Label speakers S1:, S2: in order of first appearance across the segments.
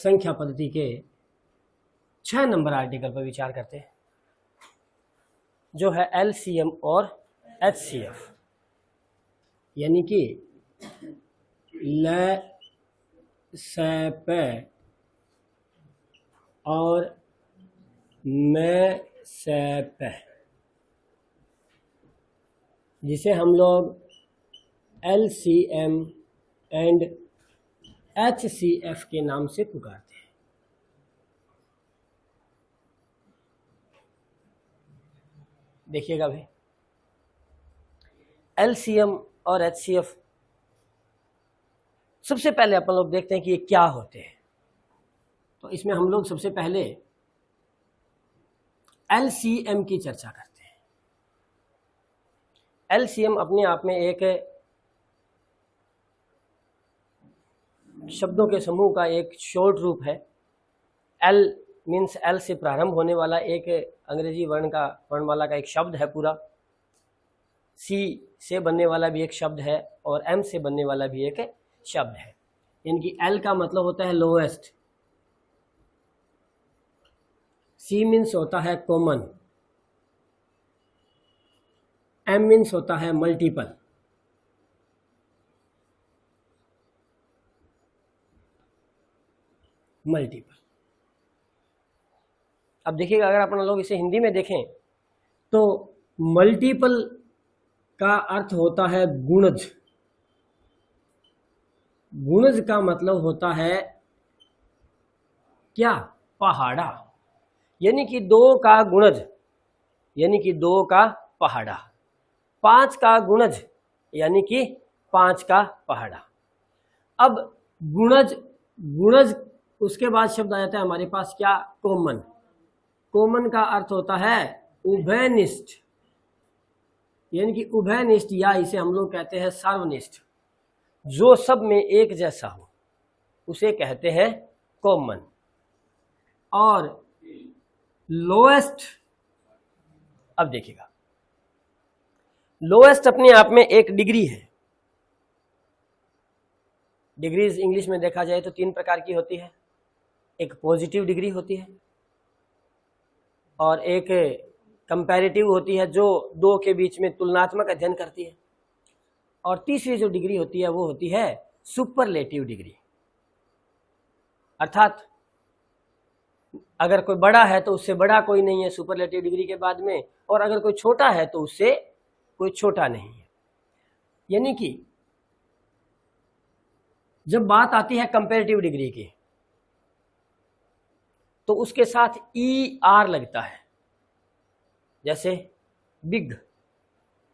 S1: संख्या पद्धति के 6 नंबर आर्टिकल पर विचार करते हैं, जो है एलसीएम और एचसीएफ, यानी कि लसैपे और मैसैपे, जिसे हम लोग एलसीएम एंड एचसीएफ के नाम से पुकारते हैं। देखिएगा भाई, एलसीएम और एचसीएफ सबसे पहले अपन लोग देखते हैं कि ये क्या होते हैं। तो इसमें हम लोग सबसे पहले एलसीएम की चर्चा करते हैं। एलसीएम अपने आप में एक शब्दों के समूह का एक शॉर्ट रूप है। एल मीन्स एल से प्रारंभ होने वाला एक अंग्रेजी वर्णमाला का एक शब्द है पूरा। सी से बनने वाला भी एक शब्द है और एम से बनने वाला भी एक शब्द है। इनकी एल का मतलब होता है लोएस्ट, सी मीन्स होता है कॉमन, एम मीन्स होता है मल्टीपल, अब देखिएगा, अगर अपन लोग इसे हिंदी में देखें तो मल्टीपल का अर्थ होता है गुणज। गुणज का मतलब होता है क्या? पहाड़ा, यानी कि 2 का गुणज, यानी कि 2 का पहाड़ा। 5 का गुणज, यानी कि 5 का पहाड़ा। अब गुणज, गुणज उसके बाद शब्द आ जाता है हमारे पास क्या? कॉमन। कॉमन का अर्थ होता है उभयनिष्ठ, यानी कि उभयनिष्ठ, या इसे हम लोग कहते हैं सर्वनिष्ठ, जो सब में एक जैसा हो, उसे कहते हैं कॉमन। और लोएस्ट, अब देखिएगा, लोएस्ट अपने आप में एक डिग्री है। डिग्रीज इंग्लिश में देखा जाए तो 3 प्रकार की होती है। एक पॉजिटिव डिग्री होती है, और एक कंपैरेटिव होती है जो 2 के बीच में तुलनात्मक अध्ययन करती है, और तीसरी जो डिग्री होती है वो होती है सुपरलेटिव डिग्री। अर्थात अगर कोई बड़ा है तो उससे बड़ा कोई नहीं है सुपरलेटिव डिग्री के बाद में, और अगर कोई छोटा है तो उससे कोई छोटा नहीं है। यानी कि जब बात आती है कंपैरेटिव डिग्री की, तो उसके साथ ER लगता है, जैसे बिग,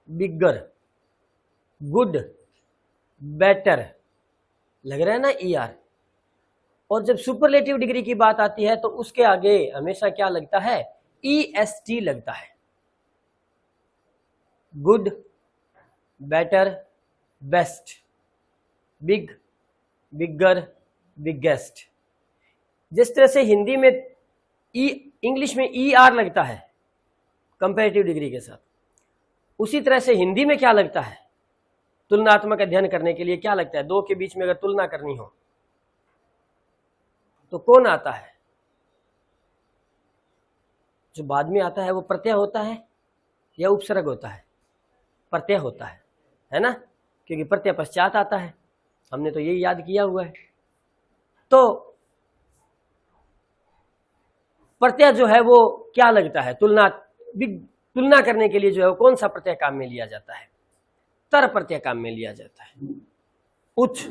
S1: बिगर, गुड, बेटर, लग रहा है ना ER। और जब सुपरलेटिव डिग्री की बात आती है तो उसके आगे हमेशा क्या लगता है? EST लगता है। गुड, बेटर, बेस्ट, बिग, बिगर, बिगेस्ट। जिस तरह से हिंदी में इंग्लिश में ER लगता है कंपैरेटिव डिग्री के साथ, उसी तरह से हिंदी में क्या लगता है? तुलनात्मक अध्ययन करने के लिए क्या लगता है? 2 के बीच में अगर तुलना करनी हो तो कौन आता है? जो बाद में आता है वो प्रत्यय होता है या उपसर्ग होता है? प्रत्यय होता है ना, क्योंकि प्रत्यय पश्चात आता है। हमने तो यही याद किया हुआ है। तो प्रत्यय जो है वो क्या लगता है? तुलना करने के लिए जो है वो कौन सा प्रत्यय काम में लिया जाता है? तर प्रत्यय काम में लिया जाता है। उच्च,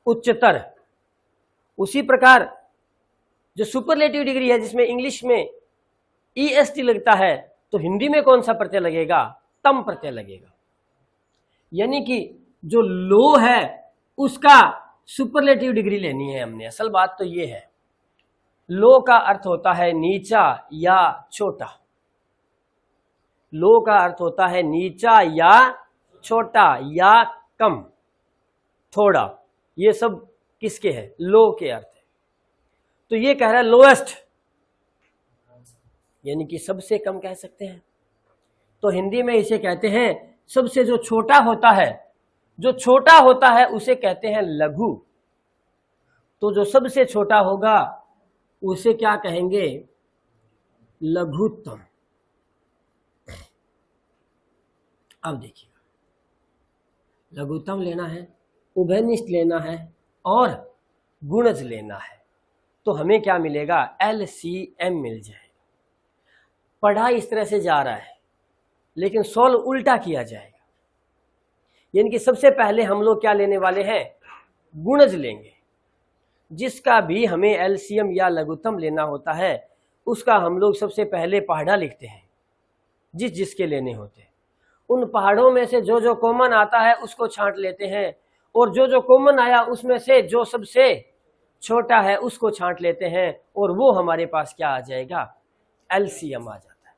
S1: उच्चतर। उसी प्रकार जो सुपरलेटिव डिग्री है जिसमें इंग्लिश में EST लगता है, तो हिंदी में कौन सा प्रत्यय लगेगा? तम प्रत्यय लगेगा। यानी कि जो लो है उसका सुपरलेटिव डिग्री लेनी है हमने। असल बात तो ये है, लो का अर्थ होता है नीचा या छोटा। लो का अर्थ होता है नीचा या छोटा या कम, थोड़ा। ये सब किसके है? लो के अर्थ है। तो ये कह रहा है लोएस्ट, यानी कि सबसे कम कह सकते हैं। तो हिंदी में इसे कहते हैं सबसे जो छोटा होता है, जो छोटा होता है उसे कहते हैं लघु। तो जो सबसे छोटा होगा उसे क्या कहेंगे? लघुत्तम। अब देखिए, लघुत्तम लेना है, उभयनिष्ठ लेना है और गुणज लेना है, तो हमें क्या मिलेगा? LCM मिल जाएगा। पढ़ा इस तरह से जा रहा है लेकिन सॉल्व उल्टा किया जाएगा, यानी कि सबसे पहले हम लोग क्या लेने वाले हैं? गुणज लेंगे। जिसका भी हमें LCM या लघुत्तम लेना होता है उसका हम लोग सबसे पहले पहाड़ा लिखते हैं, जिसके लेने होते हैं। उन पहाड़ों में से जो जो कॉमन आता है उसको छांट लेते हैं, और जो जो कॉमन आया उसमें से जो सबसे छोटा है उसको छांट लेते हैं, और वो हमारे पास क्या आ जाएगा? LCM आ जाता है।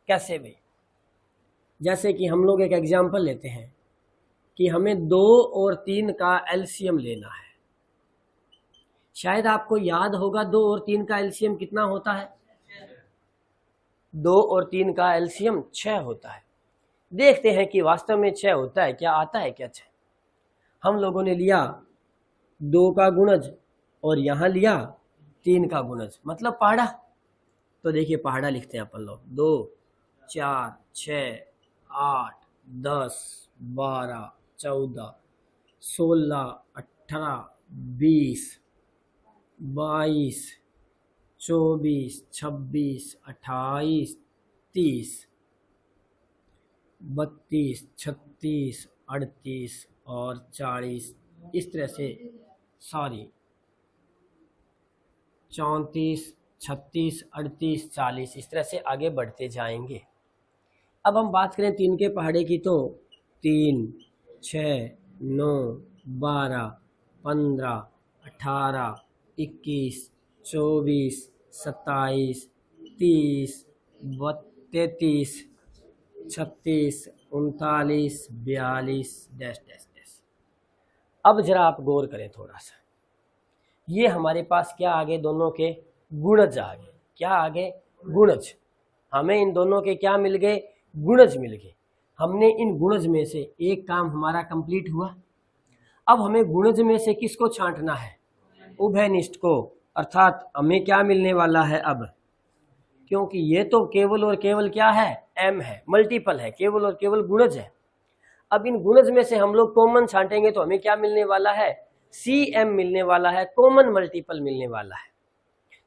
S1: कैसे भाई? जैसे कि हम लोग एक एग्जाम्पल लेते हैं कि हमें 2 और 3 का LCM लेना है। शायद आपको याद होगा 2 और 3 का LCM कितना होता है? 2 और 3 का LCM 6 होता है। देखते हैं कि वास्तव में 6 होता है क्या, आता है क्या 6? हम लोगों ने लिया 2 का गुणज और यहाँ लिया 3 का गुणज, मतलब पहाड़ा। तो देखिए पहाड़ा लिखते हैं अपन लोग। 2 4 6 8 10 12 14 16 18 20 22 24 26 28 30 32 36 38 और 40, इस तरह से 34 36 38 40, इस तरह से आगे बढ़ते जाएंगे। अब हम बात करें 3 के पहाड़े की, तो 3 6 9 12 15 18 21 24 27 30 33 36 39 42 डैश डैश डैश। अब जरा आप गौर करें थोड़ा सा, ये हमारे पास क्या आगे? दोनों के गुणज आ गए। क्या आ गए? गुणज। हमें इन दोनों के क्या मिल गए? गुणज मिल गए। हमने इन गुणज में से एक काम हमारा कंप्लीट हुआ। अब हमें गुणज में से किसको छांटना है? उभयनिष्ठ को। अर्थात हमें क्या मिलने वाला है अब? क्योंकि ये तो केवल और केवल क्या है? M है, मल्टीपल है, केवल और केवल गुणज है। अब इन गुणज में से हम लोग कॉमन छांटेंगे तो हमें क्या मिलने वाला है? CM मिलने वाला है, कॉमन मल्टीपल मिलने वाला है।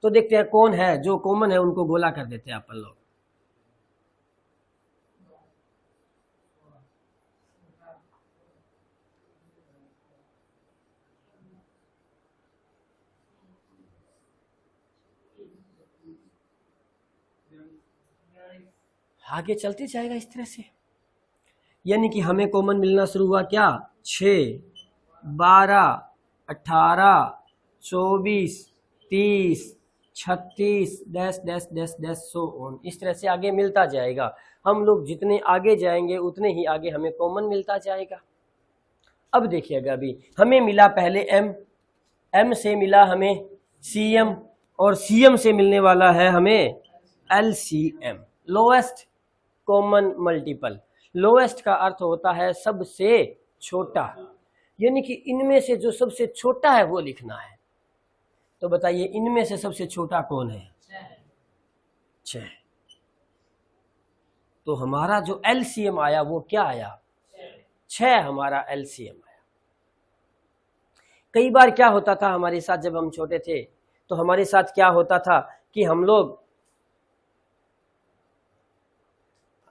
S1: तो देखते हैं कौन है जो कॉमन है, उनको गोला कर देते हैं अपन लोग। आगे चलते जाएगा इस तरह से, यानी कि हमें कॉमन मिलना शुरू हुआ क्या? 6 12 18 24 30 36 dash dash dash dash so on, इस तरह से आगे मिलता जाएगा। हम लोग जितने आगे जाएंगे उतने ही आगे हमें कॉमन मिलता जाएगा। अब देखिएगा, अभी हमें मिला पहले M से मिला हमें CM, और CM से मिलने वाला है हमें LCM, lowest common multiple. Lowest का अर्थ होता है सबसे छोटा, यानी कि इनमें से जो सबसे छोटा है वो लिखना है। तो बताइए इनमें से सबसे छोटा कौन है? 6। तो हमारा जो LCM आया वो क्या आया? 6 हमारा LCM आया। कई बार क्या होता था हमारे साथ, जब हम छोटे थे तो हमारे साथ क्या होता था कि हम लोग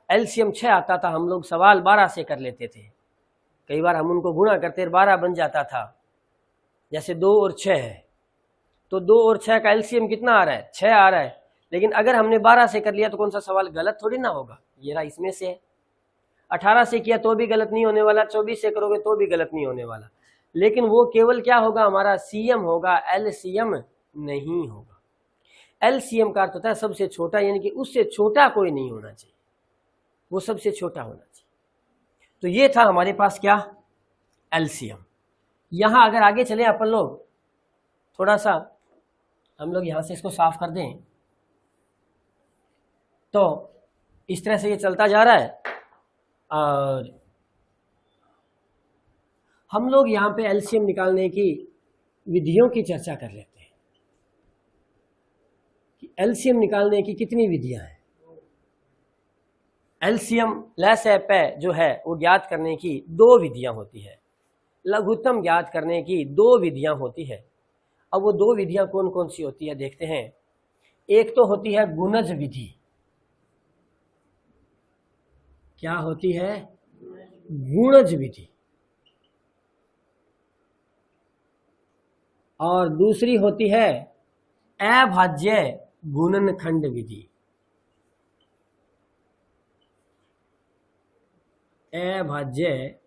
S1: LCM 6 आता था, हम लोग सवाल 12 से कर लेते थे। कई बार हम उनको गुणा करते 12 बन जाता था। जैसे 2 और 6 है तो 2 और 6 का LCM कितना आ रहा है? 6 आ रहा है। लेकिन अगर हमने 12 से कर लिया तो कौन सा सवाल गलत थोड़ी ना होगा। ये रहा इसमें से है। 18 से किया तो भी गलत नहीं होने वाला, 24 से करोगे तो भी गलत नहीं होने वाला। लेकिन वो केवल क्या होगा? हमारा CM होगा, LCM नहीं होगा। LCM का अर्थ होता है सबसे छोटा, यानी कि उससे छोटा कोई नहीं होना चाहिए, वो सबसे छोटा होना चाहिए। तो ये था हमारे पास क्या? LCM। यहाँ अगर आगे चले अपन लोग, थोड़ा सा हम लोग यहाँ से इसको साफ कर दें, तो इस तरह से ये चलता जा रहा है। और हम लोग यहाँ पे LCM निकालने की विधियों की चर्चा कर लेते हैं कि एलसीएम निकालने की कितनी विधियां हैं। एलसीएम लैस-ए-पे जो है वो ज्ञात करने की 2 विधियां होती है, लघुत्तम ज्ञात करने की 2 विधियां होती है। अब वो 2 विधियां कौन कौन सी होती है देखते हैं। एक तो होती है गुणज विधि। क्या होती है? गुणज विधि। और दूसरी होती है अभाज्य गुणनखंड विधि। अभाज्य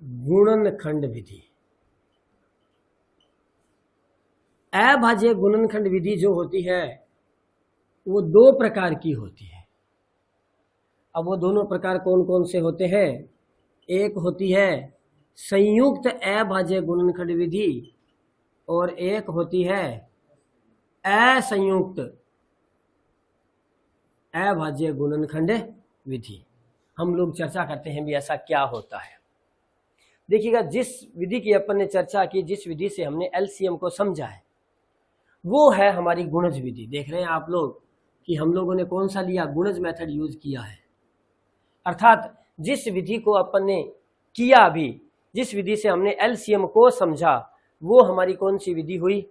S1: गुणनखंड विधि। अभाज्य गुणनखंड विधि जो होती है वो 2 प्रकार की होती है। अब वो दोनों प्रकार कौन कौन से होते हैं? एक होती है संयुक्त अभाज्य गुणनखंड विधि और एक होती है असंयुक्त अभाज्य गुणनखंड विधि। हम लोग चर्चा करते हैं भी ऐसा क्या होता है। देखिएगा, जिस विधि की अपन ने चर्चा की, जिस विधि से हमने एलसीएम को समझा है, वो है हमारी गुणज विधि। देख रहे हैं आप लोग कि हम लोगों ने कौन सा लिया? गुणज मेथड यूज किया है। अर्थात जिस विधि को अपन ने किया अभी, जिस विधि से हमने एलसीएम को समझा, वो हमारी कौन सी विधि हुई?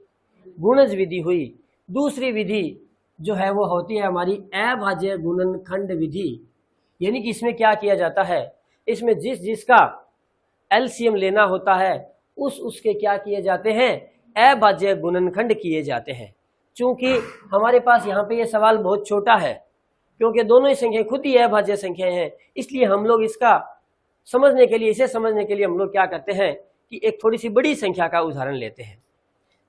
S1: गुणज विधि हुई। दूसरी विधि जो है वो होती है हमारी अभाज्य गुणनखंड विधि। यानी कि इसमें क्या किया जाता है? इसमें जिसका एलसीएम लेना होता है उसके क्या किए जाते हैं? अभाज्य गुणनखंड किए जाते हैं। चूंकि हमारे पास यहाँ पे ये सवाल बहुत छोटा है, क्योंकि दोनों ही संख्याएं खुद ही अभाज्य संख्याएं हैं, इसलिए हम लोग इसे समझने के लिए हम लोग क्या करते हैं कि एक थोड़ी सी बड़ी संख्या का उदाहरण लेते हैं।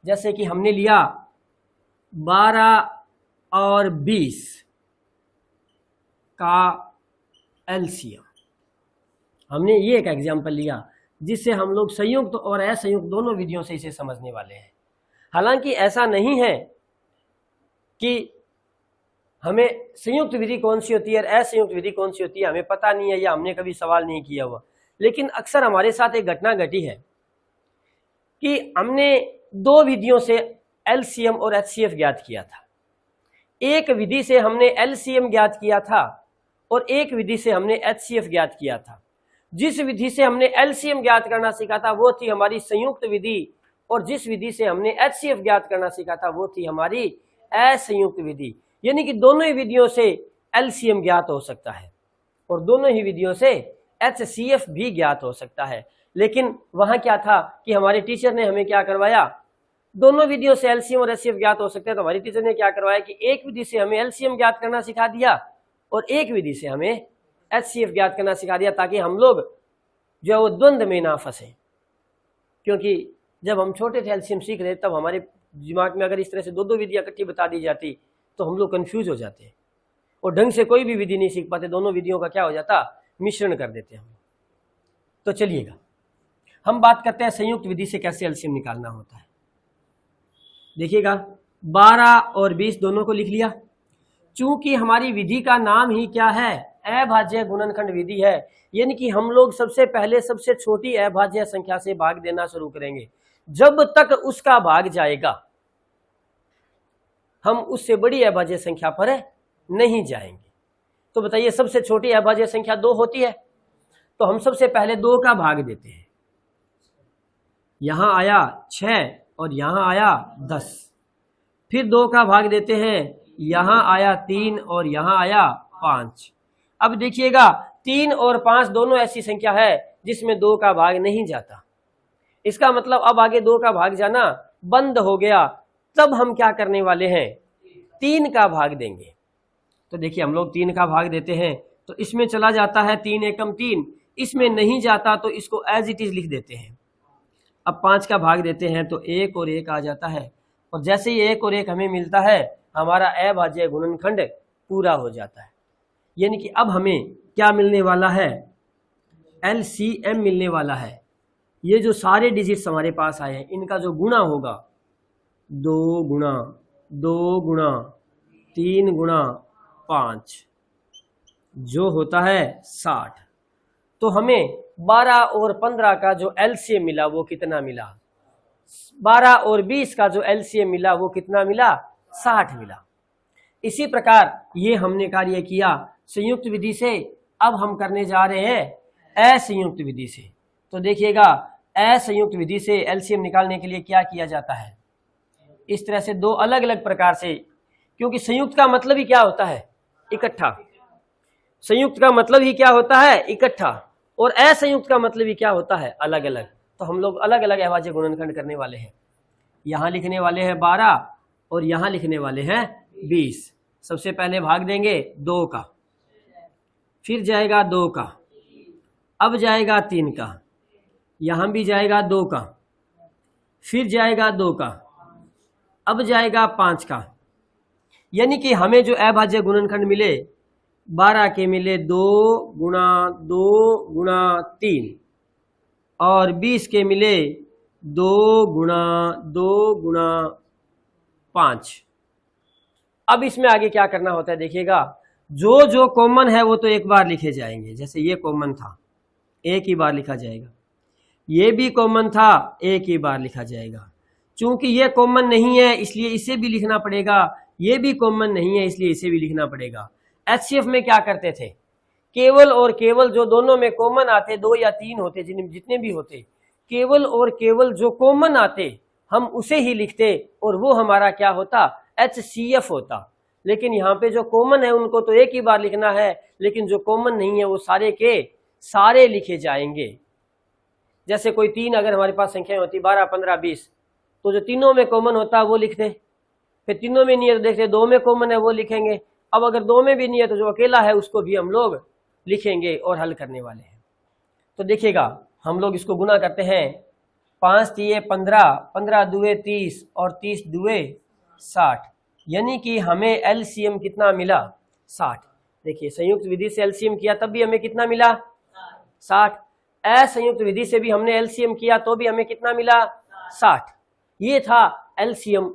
S1: जैसे कि हमने लिया 12 और 20 का एलसीएम। हमने ये एक एग्जाम्पल लिया जिससे हम लोग संयुक्त और असंयुक्त दोनों विधियों से इसे समझने वाले हैं। हालांकि ऐसा नहीं है कि हमें संयुक्त विधि कौन सी होती है और असंयुक्त विधि कौन सी होती है हमें पता नहीं है या हमने कभी सवाल नहीं किया हुआ, लेकिन अक्सर हमारे साथ एक घटना घटी है कि हमने 2 विधियों से एलसीएम और एचसीएफ ज्ञात किया था। एक विधि से हमने एलसीएम ज्ञात किया था और एक विधि से हमने एचसीएफ ज्ञात किया था। जिस विधि से हमने एलसीएम ज्ञात करना सीखा था वो थी हमारी संयुक्त विधि, और जिस विधि से हमने एचसीएफ ज्ञात करना सीखा था वो थी हमारी असंयुक्त विधि। यानी कि दोनों ही विधियों से एलसीएम ज्ञात हो सकता है और दोनों ही विधियों से एचसीएफ भी ज्ञात हो सकता है। लेकिन वहां क्या था कि हमारे टीचर ने हमें क्या करवाया? दोनों विधियों से एलसीएम और एचसीएफ ज्ञात हो सकते हैं, तो हमारी टीचर ने क्या करवाया कि एक विधि से हमें एलसीएम ज्ञात करना सिखा दिया और एक विधि से हमें एचसीएफ ज्ञात करना सिखा दिया, ताकि हम लोग जो है वो द्वंद्व में ना फंसे। क्योंकि जब हम छोटे थे एलसीएम सीख रहे तब हमारे दिमाग में अगर इस तरह से 2 विधियां इकट्ठी बता दी जाती तो हम लोग कंफ्यूज हो जाते और ढंग से कोई भी विधि नहीं सीख पाते। दोनों विधियों का क्या हो जाता? मिश्रण कर देते हम। तो चलिएगा हम बात करते हैं संयुक्त विधि से कैसे एलसीएम निकालना होता है। देखिएगा 12 और 20 दोनों को लिख लिया। चूंकि हमारी विधि का नाम ही क्या है? अभाज्य गुणनखंड विधि है, यानी कि हम लोग सबसे पहले सबसे छोटी अभाज्य संख्या से भाग देना शुरू करेंगे। जब तक उसका भाग जाएगा हम उससे बड़ी अभाज्य संख्या पर नहीं जाएंगे। तो बताइए सबसे छोटी अभाज्य संख्या 2 होती है, तो हम सबसे पहले 2 का भाग देते हैं। यहां आया 6 और यहां आया 10, फिर 2 का भाग देते हैं, यहां आया 3 और यहां आया 5। अब देखिएगा 3 और 5 दोनों ऐसी संख्या है जिसमें 2 का भाग नहीं जाता। इसका मतलब अब आगे 2 का भाग जाना बंद हो गया। तब हम क्या करने वाले हैं? 3 का भाग देंगे। तो देखिए हम लोग 3 का भाग देते हैं तो इसमें चला जाता है 3 एकम 3, इसमें नहीं जाता तो इसको एज इट इज लिख देते हैं। अब 5 का भाग देते हैं तो 1 और 1 आ जाता है, और जैसे ही 1 और 1 हमें मिलता है हमारा अभाज्य गुणनखंड पूरा हो जाता है। यानी कि अब हमें क्या मिलने वाला है? एलसीएम मिलने वाला है। ये जो सारे डिजिट्स हमारे पास आए हैं इनका जो गुणा होगा 2 गुणा 2 गुणा 3 गुणा 5 जो होता है 60। तो हमें 12 और 15 का जो एलसीएम मिला वो कितना मिला? 12 और 20 का जो एलसीएम मिला वो कितना मिला? 60 मिला। इसी प्रकार ये हमने कार्य किया संयुक्त विधि से। अब हम करने जा रहे हैं असंयुक्त विधि से। तो देखिएगा, असंयुक्त विधि से एलसीएम निकालने के लिए क्या किया जाता है? इस तरह से दो अलग अलग प्रकार से, क्योंकि संयुक्त का मतलब ही क्या होता है? इकट्ठा। संयुक्त का मतलब ही क्या होता है? इकट्ठा। और असंयुक्त का मतलब ही क्या होता है? अलग अलग। तो हम लोग अलग अलग अभाज्य गुणनखंड करने वाले हैं। यहां लिखने वाले हैं 12 और यहां लिखने वाले हैं 20। सबसे पहले भाग देंगे 2 का, फिर जाएगा 2 का, अब जाएगा 3 का, यहां भी जाएगा 2 का, फिर जाएगा 2 का, अब जाएगा 5 का। यानी कि हमें जो अभाज्य गुणनखंड मिले 12 के मिले 2 गुणा 2 गुणा 3 और 20 के मिले 2 गुणा 2 गुणा 5। अब इसमें आगे क्या करना होता है देखिएगा, जो जो कॉमन है वो तो एक बार लिखे जाएंगे। जैसे ये कॉमन था, एक ही बार लिखा जाएगा। ये भी कॉमन था, एक ही बार लिखा जाएगा। चूंकि ये कॉमन नहीं है इसलिए इसे भी लिखना पड़ेगा, ये भी कॉमन नहीं है इसलिए इसे भी लिखना पड़ेगा। एचसीएफ में क्या करते थे? केवल और केवल जो दोनों में कॉमन आते, 2 या 3 होते, जितने भी होते, केवल और केवल जो कॉमन आते हम उसे ही लिखते और वो हमारा क्या होता? एचसीएफ होता। लेकिन यहाँ पे जो कॉमन है उनको तो एक ही बार लिखना है, लेकिन जो कॉमन नहीं है वो सारे के सारे लिखे जाएंगे। जैसे कोई 3 अगर हमारे पास संख्याएं होती 12, 15, 20, तो जो तीनों में कॉमन होता है वो लिखते, फिर तीनों में नहीं है तो देखते 2 में कॉमन है वो लिखेंगे। अब अगर 2 में भी नहीं है तो जो अकेला है उसको भी हम लोग लिखेंगे और हल करने वाले हैं। तो देखिएगा, हम लोग इसको गुना करते हैं। 5 तिये 15, 15 दुए 30 और 30 दुए 60। यानी कि हमें एलसीएम कितना मिला? 60। देखिए, संयुक्त विधि से एलसीएम किया तब भी हमें कितना मिला? 60। असंयुक्त विधि से भी हमने एलसीएम किया तो भी हमें कितना मिला? 60। ये था एलसीएम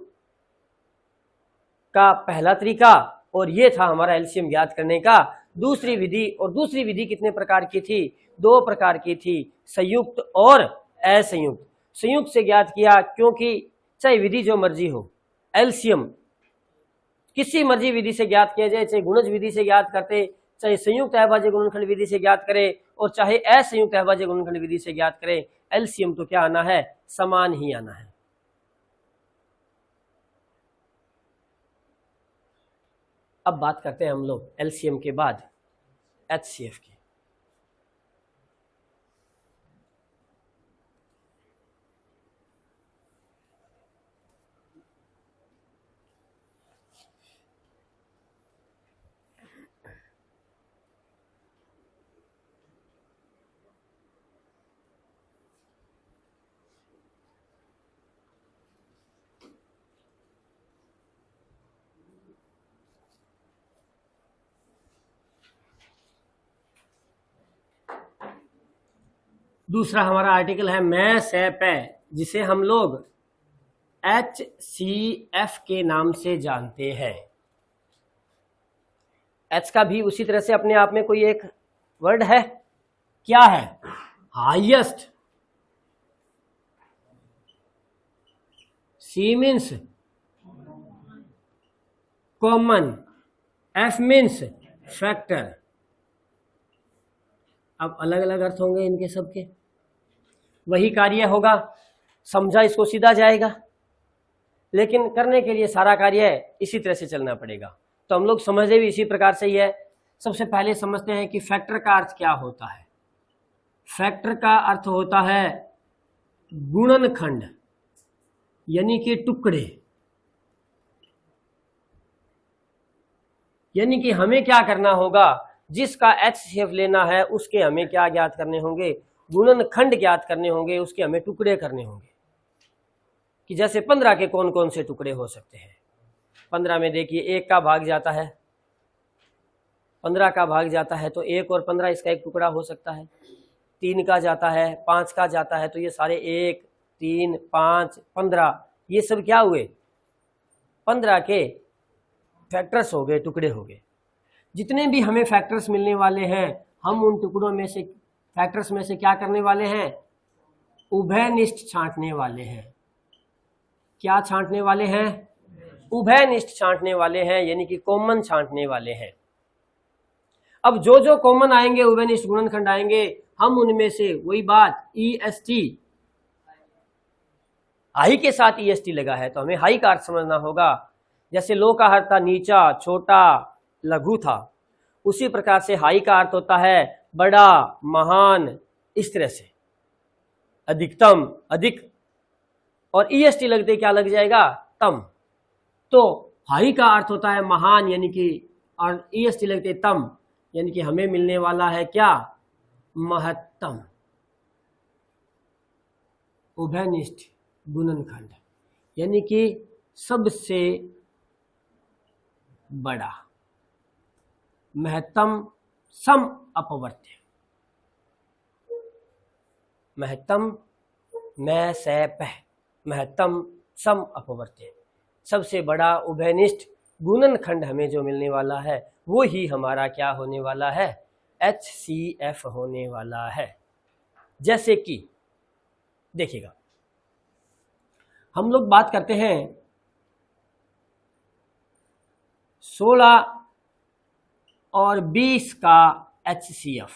S1: का पहला तरीका और ये था हमारा एलसीएम ज्ञात करने का दूसरी विधि। और दूसरी विधि कितने प्रकार की थी? 2 प्रकार की थी, संयुक्त और असंयुक्त। संयुक्त से ज्ञात किया क्योंकि चाहे विधि जो मर्जी हो, एलसीएम किसी मर्जी विधि से ज्ञात किया जाए, चाहे गुणज विधि से ज्ञात करते, चाहे संयुक्त अभाज्य गुणनखंड विधि से ज्ञात करे और चाहे असंयुक्त अभाज्य गुणनखंड विधि से ज्ञात करे, एलसीएम तो क्या आना है? समान ही आना है। अब बात करते हैं हम लोग एलसीएम के बाद एचसीएफ की। दूसरा हमारा आर्टिकल है मैं से पे, जिसे हम लोग HCF के नाम से जानते हैं। H का भी उसी तरह से अपने आप में कोई एक वर्ड है, क्या है? Highest. C means common, F means factor. अब अलग अलग अर्थ होंगे इनके सबके, वही कार्य होगा, समझा इसको सीधा जाएगा, लेकिन करने के लिए सारा कार्य इसी तरह से चलना पड़ेगा। तो हम लोग समझे भी इसी प्रकार से ही है। सबसे पहले समझते हैं कि फैक्टर का अर्थ क्या होता है। फैक्टर का अर्थ होता है गुणनखंड, यानी कि टुकड़े। यानी कि हमें क्या करना होगा, जिसका एचसीएफ लेना है उसके हमें क्या ज्ञात करने होंगे? गुणनखंड ज्ञात करने होंगे, उसके हमें टुकड़े करने होंगे। कि जैसे 15 के कौन कौन से टुकड़े हो सकते हैं? 15 में देखिए 1 का भाग जाता है, 15 का भाग जाता है तो 1 और 15 इसका एक टुकड़ा हो सकता है। 3 का जाता है, 5 का जाता है, तो ये सारे 1, 3, 5, 15 ये सब क्या हुए? 15 के फैक्टर्स हो गए, टुकड़े हो गए। जितने भी हमें फैक्टर्स मिलने वाले हैं हम उन टुकड़ों में से फैक्टर्स में से क्या करने वाले हैं? उभयनिष्ठ छांटने वाले हैं। क्या छांटने वाले हैं? उभयनिष्ठ छांटने वाले हैं, यानी कि कॉमन छांटने वाले हैं। अब जो जो कॉमन आएंगे, उभयनिष्ठ गुणनखंड आएंगे, हम उनमें से वही बात EST, हाई के साथ EST लगा है तो हमें हाई का अर्थ समझना होगा। जैसे लो का अर्थ था नीचा, छोटा, लघु था, उसी प्रकार से हाई का अर्थ होता है बड़ा, महान, इस तरह से अधिकतम, अधिक। और EST लगते क्या लग जाएगा? तम। तो हाई का अर्थ होता है महान, यानी कि, और EST लगते तम, यानी कि हमें मिलने वाला है क्या? महत्तम उभयनिष्ठ गुणनखंड, यानी कि सबसे बड़ा। महत्तम सम अपवर्त्य, महत्तम मैं से पह, महत्तम सम अपवर्त्य, सबसे बड़ा उभयनिष्ठ गुणनखंड हमें जो मिलने वाला है वो ही हमारा क्या होने वाला है? HCF होने वाला है। जैसे कि देखिएगा, हम लोग बात करते हैं 16 और 20 का HCF।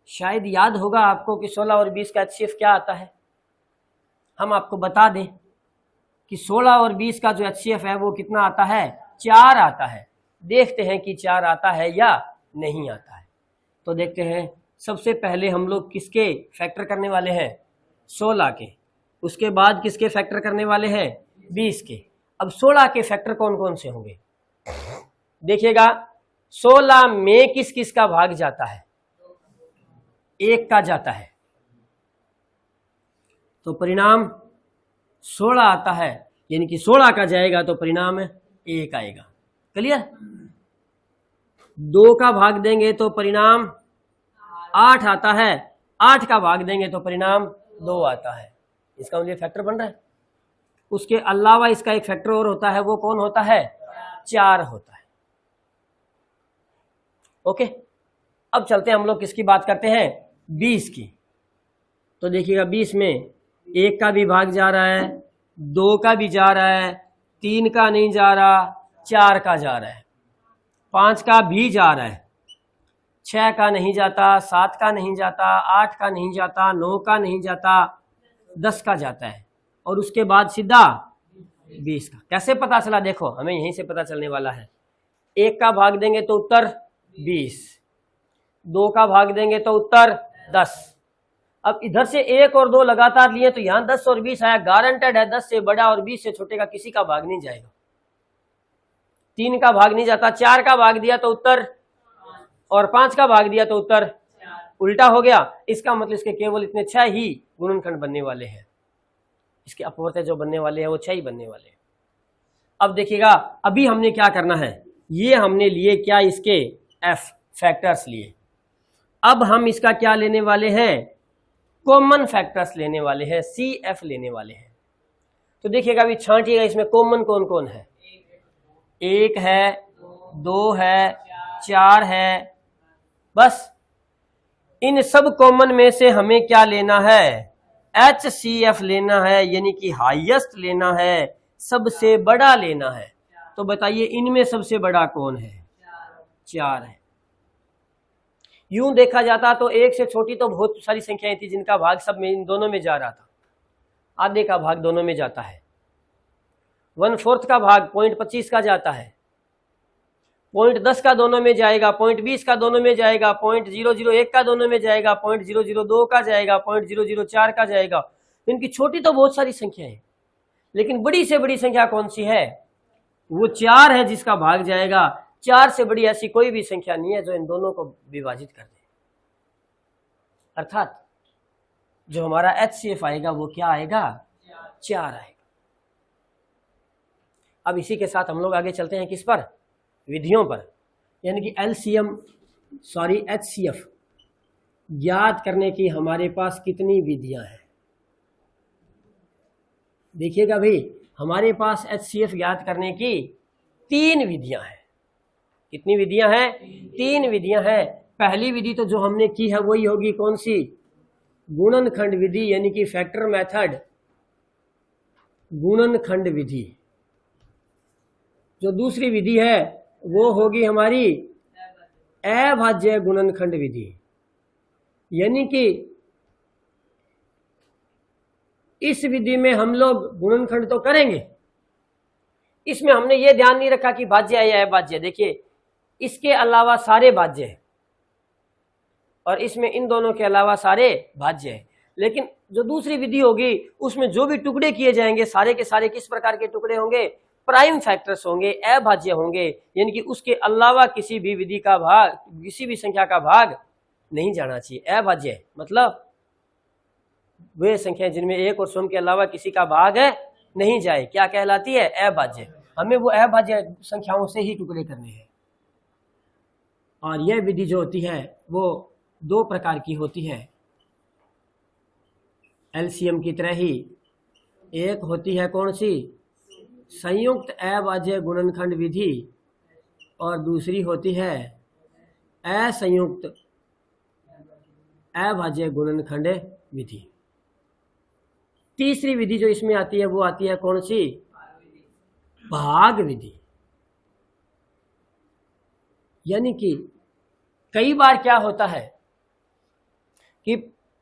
S1: शायद याद होगा आपको कि 16 और 20 का HCF क्या आता है। हम आपको बता दें कि 16 और 20 का जो HCF है वो कितना आता है? 4 आता है। देखते हैं कि 4 आता है या नहीं आता है। तो देखते हैं, सबसे पहले हम लोग किसके फैक्टर करने वाले हैं? 16 के। उसके बाद किसके फैक्टर करने वाले हैं? 20 के। अब 16 के फैक्टर कौन कौन से होंगे? देखिएगा, 16 में किस किस का भाग जाता है? 1 का जाता है, तो परिणाम 16 आता है, यानी कि 16 का जाएगा तो परिणाम 1 आएगा। क्लियर? 2 का भाग देंगे तो परिणाम 8 आता है, 8 का भाग देंगे तो परिणाम 2 आता है। इसका मतलब फैक्टर बन रहा है। उसके अलावा इसका एक फैक्टर और होता है, वो कौन होता है? 4 होता है। ओके, अब चलते हैं हम लोग किसकी बात करते हैं? 20 की। तो देखिएगा, 20 में 1 का भी भाग जा रहा है, 2 का भी जा रहा है, 3 का नहीं जा रहा, 4 का जा रहा है, 5 का भी जा रहा है, 6 का नहीं जाता, 7 का नहीं जाता, 8 का नहीं जाता, 9 का नहीं जाता, 10 का जाता है, और उसके बाद सीधा 20 का। कैसे पता चला? देखो, हमें यहीं से पता चलने वाला है। 1 का भाग देंगे तो उत्तर 20, 2 का भाग देंगे तो उत्तर 10। अब इधर से 1 और 2 लगातार लिए तो यहां 10 और 20 आया, गारंटेड है 10 से बड़ा और 20 से छोटे का किसी का भाग नहीं जाएगा। 3 का भाग नहीं जाता, 4 का भाग दिया तो उत्तर, और 5 का भाग दिया तो उत्तर उल्टा हो गया। इसका मतलब इसके केवल इतने 6 ही गुणनखंड बनने वाले हैं। इसके अपवर्त्य जो बनने वाले हैं वो 6 ही बनने वाले हैं। अब देखिएगा, अभी हमने क्या करना है, ये हमने लिए क्या? इसके F फैक्टर्स लिए। अब हम इसका क्या लेने वाले हैं? कॉमन फैक्टर्स लेने वाले हैं, CF लेने वाले हैं। तो देखिएगा, अभी छांटिएगा, इसमें कॉमन कौन कौन है? 1 है, 2 है, 4 है। बस इन सब कॉमन में से हमें क्या लेना है? HCF लेना है, यानी कि हाईएस्ट लेना है, सबसे बड़ा लेना है। तो बताइए, इनमें सबसे बड़ा कौन है? 4 है। यूं देखा जाता तो 1 से छोटी तो बहुत सारी संख्याएं थी जिनका भाग सब में, इन दोनों में जा रहा था। आधे का भाग दोनों में जाता है, 1/4 का भाग 0.25 का जाता है, 0.10 का दोनों में जाएगा, 0.20 का दोनों में जाएगा, 0.001 का दोनों में जाएगा, 0.002 का जाएगा, 0.004 का जाएगा। इनकी छोटी तो बहुत सारी संख्या है, लेकिन बड़ी से बड़ी संख्या कौन सी है? वो 4 है जिसका भाग जाएगा। 4 से बड़ी ऐसी कोई भी संख्या नहीं है जो इन दोनों को विभाजित कर दे। अर्थात जो हमारा HCF आएगा वो क्या आएगा? 4 आएगा। अब इसी के साथ हम लोग आगे चलते हैं किस पर? विधियों पर, यानी कि HCF ज्ञात करने की हमारे पास कितनी विधियां हैं। देखिएगा भाई, हमारे पास HCF ज्ञात करने की 3 विधियां हैं। कितनी विधियां हैं? 3 विधियां हैं। पहली विधि तो जो हमने की है वही होगी कौन सी, गुणनखंड विधि, यानी कि फैक्टर मेथड, गुणनखंड विधि। जो दूसरी विधि है वो होगी हमारी अभाज्य गुणनखंड विधि, यानी कि इस विधि में हम लोग गुणनखंड तो करेंगे, इसमें हमने ये ध्यान नहीं रखा कि भाज्य है या अभाज्य। देखिए इसके अलावा सारे भाज्य है और इसमें इन दोनों के अलावा सारे भाज्य है, लेकिन जो दूसरी विधि होगी उसमें जो भी टुकड़े किए जाएंगे सारे के सारे किस प्रकार के टुकड़े होंगे, प्राइम फैक्टर्स होंगे, अभाज्य होंगे, यानी कि उसके अलावा किसी भी विधि का भाग, किसी भी संख्या का भाग नहीं जाना चाहिए। अभाज्य मतलब वे संख्या जिनमें एक और शून्य के अलावा किसी का भाग है नहीं जाए, क्या कहलाती है, अभाज्य। हमें वो अभाज्य संख्याओं से ही टुकड़े करने हैं। और यह विधि जो होती है वो दो प्रकार की होती है, एलसीएम की तरह ही। एक होती है कौन सी, संयुक्त अभाज्य गुणनखंड विधि, और दूसरी होती है असंयुक्त अभाज्य गुणनखंड विधि। तीसरी विधि जो इसमें आती है वो आती है कौन सी, भाग विधि। यानी कि कई बार क्या होता है कि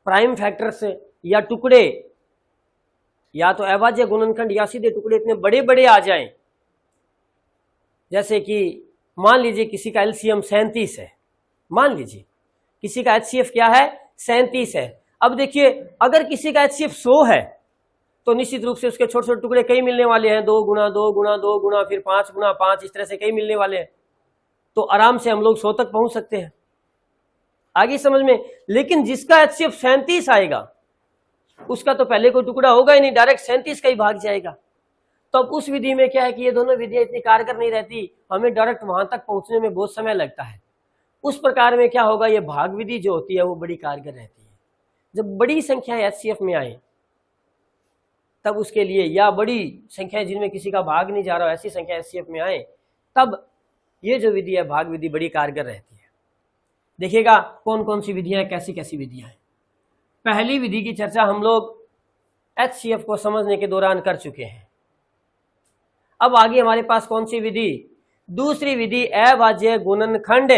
S1: प्राइम फैक्टर्स या टुकड़े, या तो अभाज्य गुणनखंड या सीधे टुकड़े इतने बड़े बड़े आ जाएं, जैसे कि मान लीजिए किसी का एलसीएम 37 है, मान लीजिए किसी का एचसीएफ क्या है, 37 है। अब देखिए अगर किसी का एचसीएफ 100 है तो निश्चित रूप से उसके छोटे छोटे टुकड़े कई मिलने वाले हैं, 2 गुना 2 गुना 2 गुना फिर 5 गुना 5, इस तरह से कई मिलने वाले हैं। तो आराम से हम लोग 100 तक पहुंच सकते हैं, आगे समझ में। लेकिन जिसका एचसीएफ 37 आएगा उसका तो पहले कोई टुकड़ा होगा ही नहीं, डायरेक्ट 37 का ही भाग जाएगा। तो अब उस विधि में क्या है कि ये दोनों विधियां इतनी कारगर नहीं रहती, हमें डायरेक्ट वहां तक पहुंचने में बहुत समय लगता है। उस प्रकार में क्या होगा, ये भाग विधि जो होती है वो बड़ी कारगर रहती है। जब बड़ी संख्या एचसीएफ में आए तब उसके लिए, या बड़ी संख्या जिनमें किसी का भाग नहीं जा रहा ऐसी संख्या एचसीएफ में आए, तब ये जो विधि है भाग विधि बड़ी कारगर रहती है। देखिएगा कौन कौन सी विधियां, कैसी कैसी विधियां हैं। पहली विधि की चर्चा हम लोग एचसीएफ को समझने के दौरान कर चुके हैं। अब आगे हमारे पास कौन सी विधि, दूसरी विधि अभाज्य गुणनखंड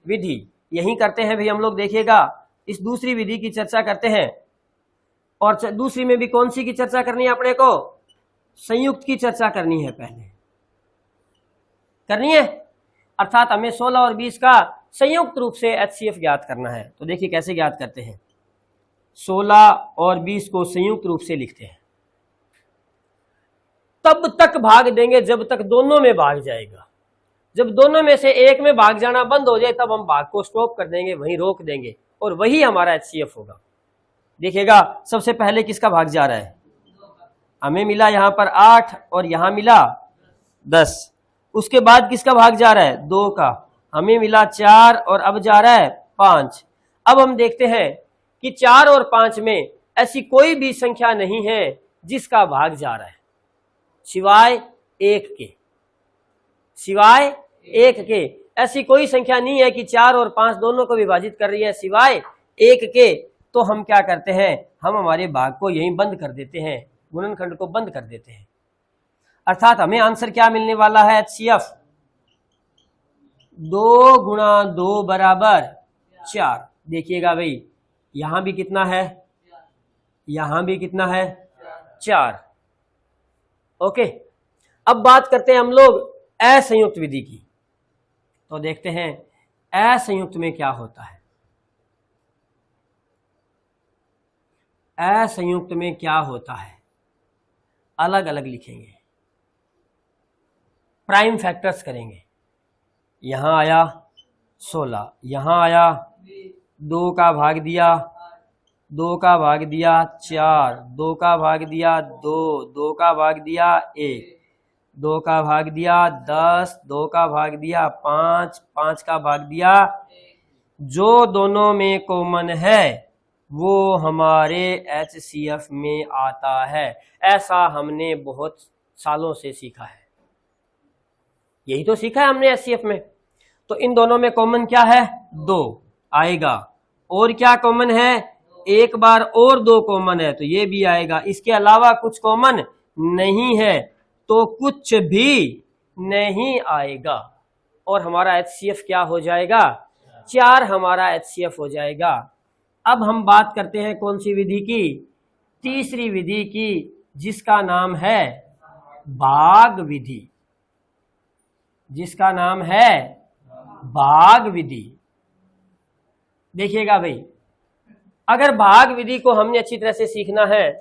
S1: विधि। यही करते हैं भाई हम लोग, देखिएगा इस दूसरी विधि की चर्चा करते हैं। और दूसरी में भी कौन सी की चर्चा करनी है अपने को, संयुक्त की चर्चा करनी है, पहले करनी है। अर्थात हमें 16 और 20 का संयुक्त रूप से एचसीएफ ज्ञात करना है। तो देखिए कैसे ज्ञात करते हैं, 16 और 20 को संयुक्त रूप से लिखते हैं। तब तक भाग देंगे जब तक दोनों में भाग जाएगा। जब दोनों में से एक में भाग जाना बंद हो जाए तब हम भाग को स्टॉप कर देंगे, वहीं रोक देंगे, और वही हमारा एचसीएफ होगा। देखिएगा सबसे पहले किसका भाग जा रहा है, हमें मिला यहां पर 8 और यहां मिला 10। उसके बाद किसका भाग जा रहा है, 2 का, हमें मिला 4 और अब जा रहा है 5। अब हम देखते हैं कि 4 और 5 में ऐसी कोई भी संख्या नहीं है जिसका भाग जा रहा है, सिवाय 1 के। सिवाय 1 के ऐसी कोई संख्या नहीं है कि 4 और 5 दोनों को विभाजित कर रही है सिवाय 1 के। तो हम क्या करते हैं, हम हमारे भाग को यहीं बंद कर देते हैं, गुणनखंड को बंद कर देते हैं। अर्थात हमें आंसर क्या मिलने वाला है, एचसीएफ 2 गुणा 2 बराबर 4। देखिएगा भाई यहां भी कितना है, यहां भी कितना है, 4। ओके, अब बात करते हैं हम लोग असंयुक्त विधि की। तो देखते हैं असंयुक्त में क्या होता है। असंयुक्त में क्या होता है, अलग अलग लिखेंगे, प्राइम फैक्टर्स करेंगे। यहां आया 16, यहां आया 2 का भाग दिया, 2 का भाग दिया 4, 2 का भाग दिया 2, 2 का भाग दिया 1, 2 का भाग दिया 10, 2 का भाग दिया 5, 5 का भाग दिया। जो दोनों में कॉमन है वो हमारे एचसीएफ में आता है। ऐसा हमने बहुत सालों से सीखा है, यही तो सीखा है हमने एचसीएफ में। तो इन दोनों में कॉमन क्या है, 2। आएगा। और क्या कॉमन है, एक बार और 2 कॉमन है तो ये भी आएगा। इसके अलावा कुछ कॉमन नहीं है तो कुछ भी नहीं आएगा और हमारा HCF क्या हो जाएगा, 4 हमारा HCF हो जाएगा। अब हम बात करते हैं कौन सी विधि की, तीसरी विधि की, जिसका नाम है भाग विधि, जिसका नाम है भाग विधि। देखिएगा भाई, अगर भाग विधि को हमने अच्छी तरह से सीखना है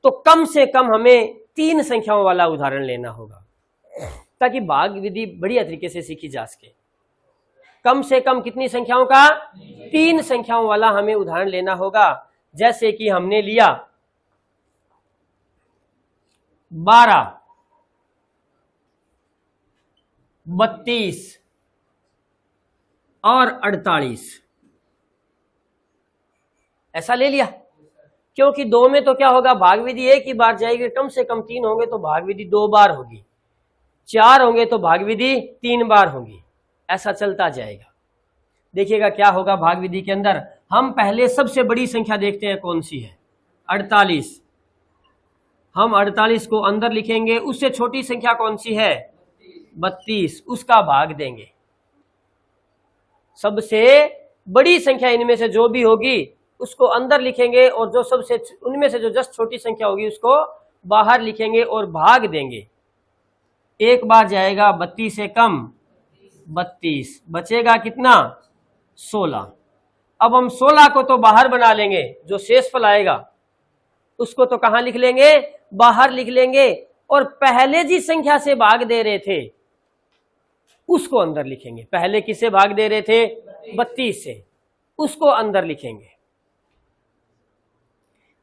S1: तो कम से कम हमें 3 संख्याओं वाला उदाहरण लेना होगा ताकि भाग विधि बढ़िया तरीके से सीखी जा सके। कम से कम कितनी संख्याओं का, 3 संख्याओं वाला हमें उदाहरण लेना होगा। जैसे कि हमने लिया 12, 32 और 48, ऐसा ले लिया। क्योंकि 2 में तो क्या होगा, भाग विधि एक ही बार जाएगी, कम से कम 3 होंगे तो भाग विधि 2 बार होगी, 4 होंगे तो भाग विधि 3 बार होगी, ऐसा चलता जाएगा। देखिएगा क्या होगा भाग विधि के अंदर। हम पहले सबसे बड़ी संख्या देखते हैं कौन सी है, 48। हम 48 को अंदर लिखेंगे। उससे छोटी संख्या कौन सी है, 32, उसका भाग देंगे। सबसे बड़ी संख्या इनमें से जो भी होगी उसको अंदर लिखेंगे और जो सबसे उनमें से जो जस्ट छोटी संख्या होगी उसको बाहर लिखेंगे और भाग देंगे। एक बार जाएगा 32 से कम 32, बचेगा कितना, 16। अब हम 16 को तो बाहर बना लेंगे, जो शेषफल आएगा उसको तो कहां लिख लेंगे, बाहर लिख लेंगे। और पहले जिस संख्या से भाग दे रहे थे उसको अंदर लिखेंगे। पहले किससे भाग दे रहे थे, 32 से, उसको अंदर लिखेंगे।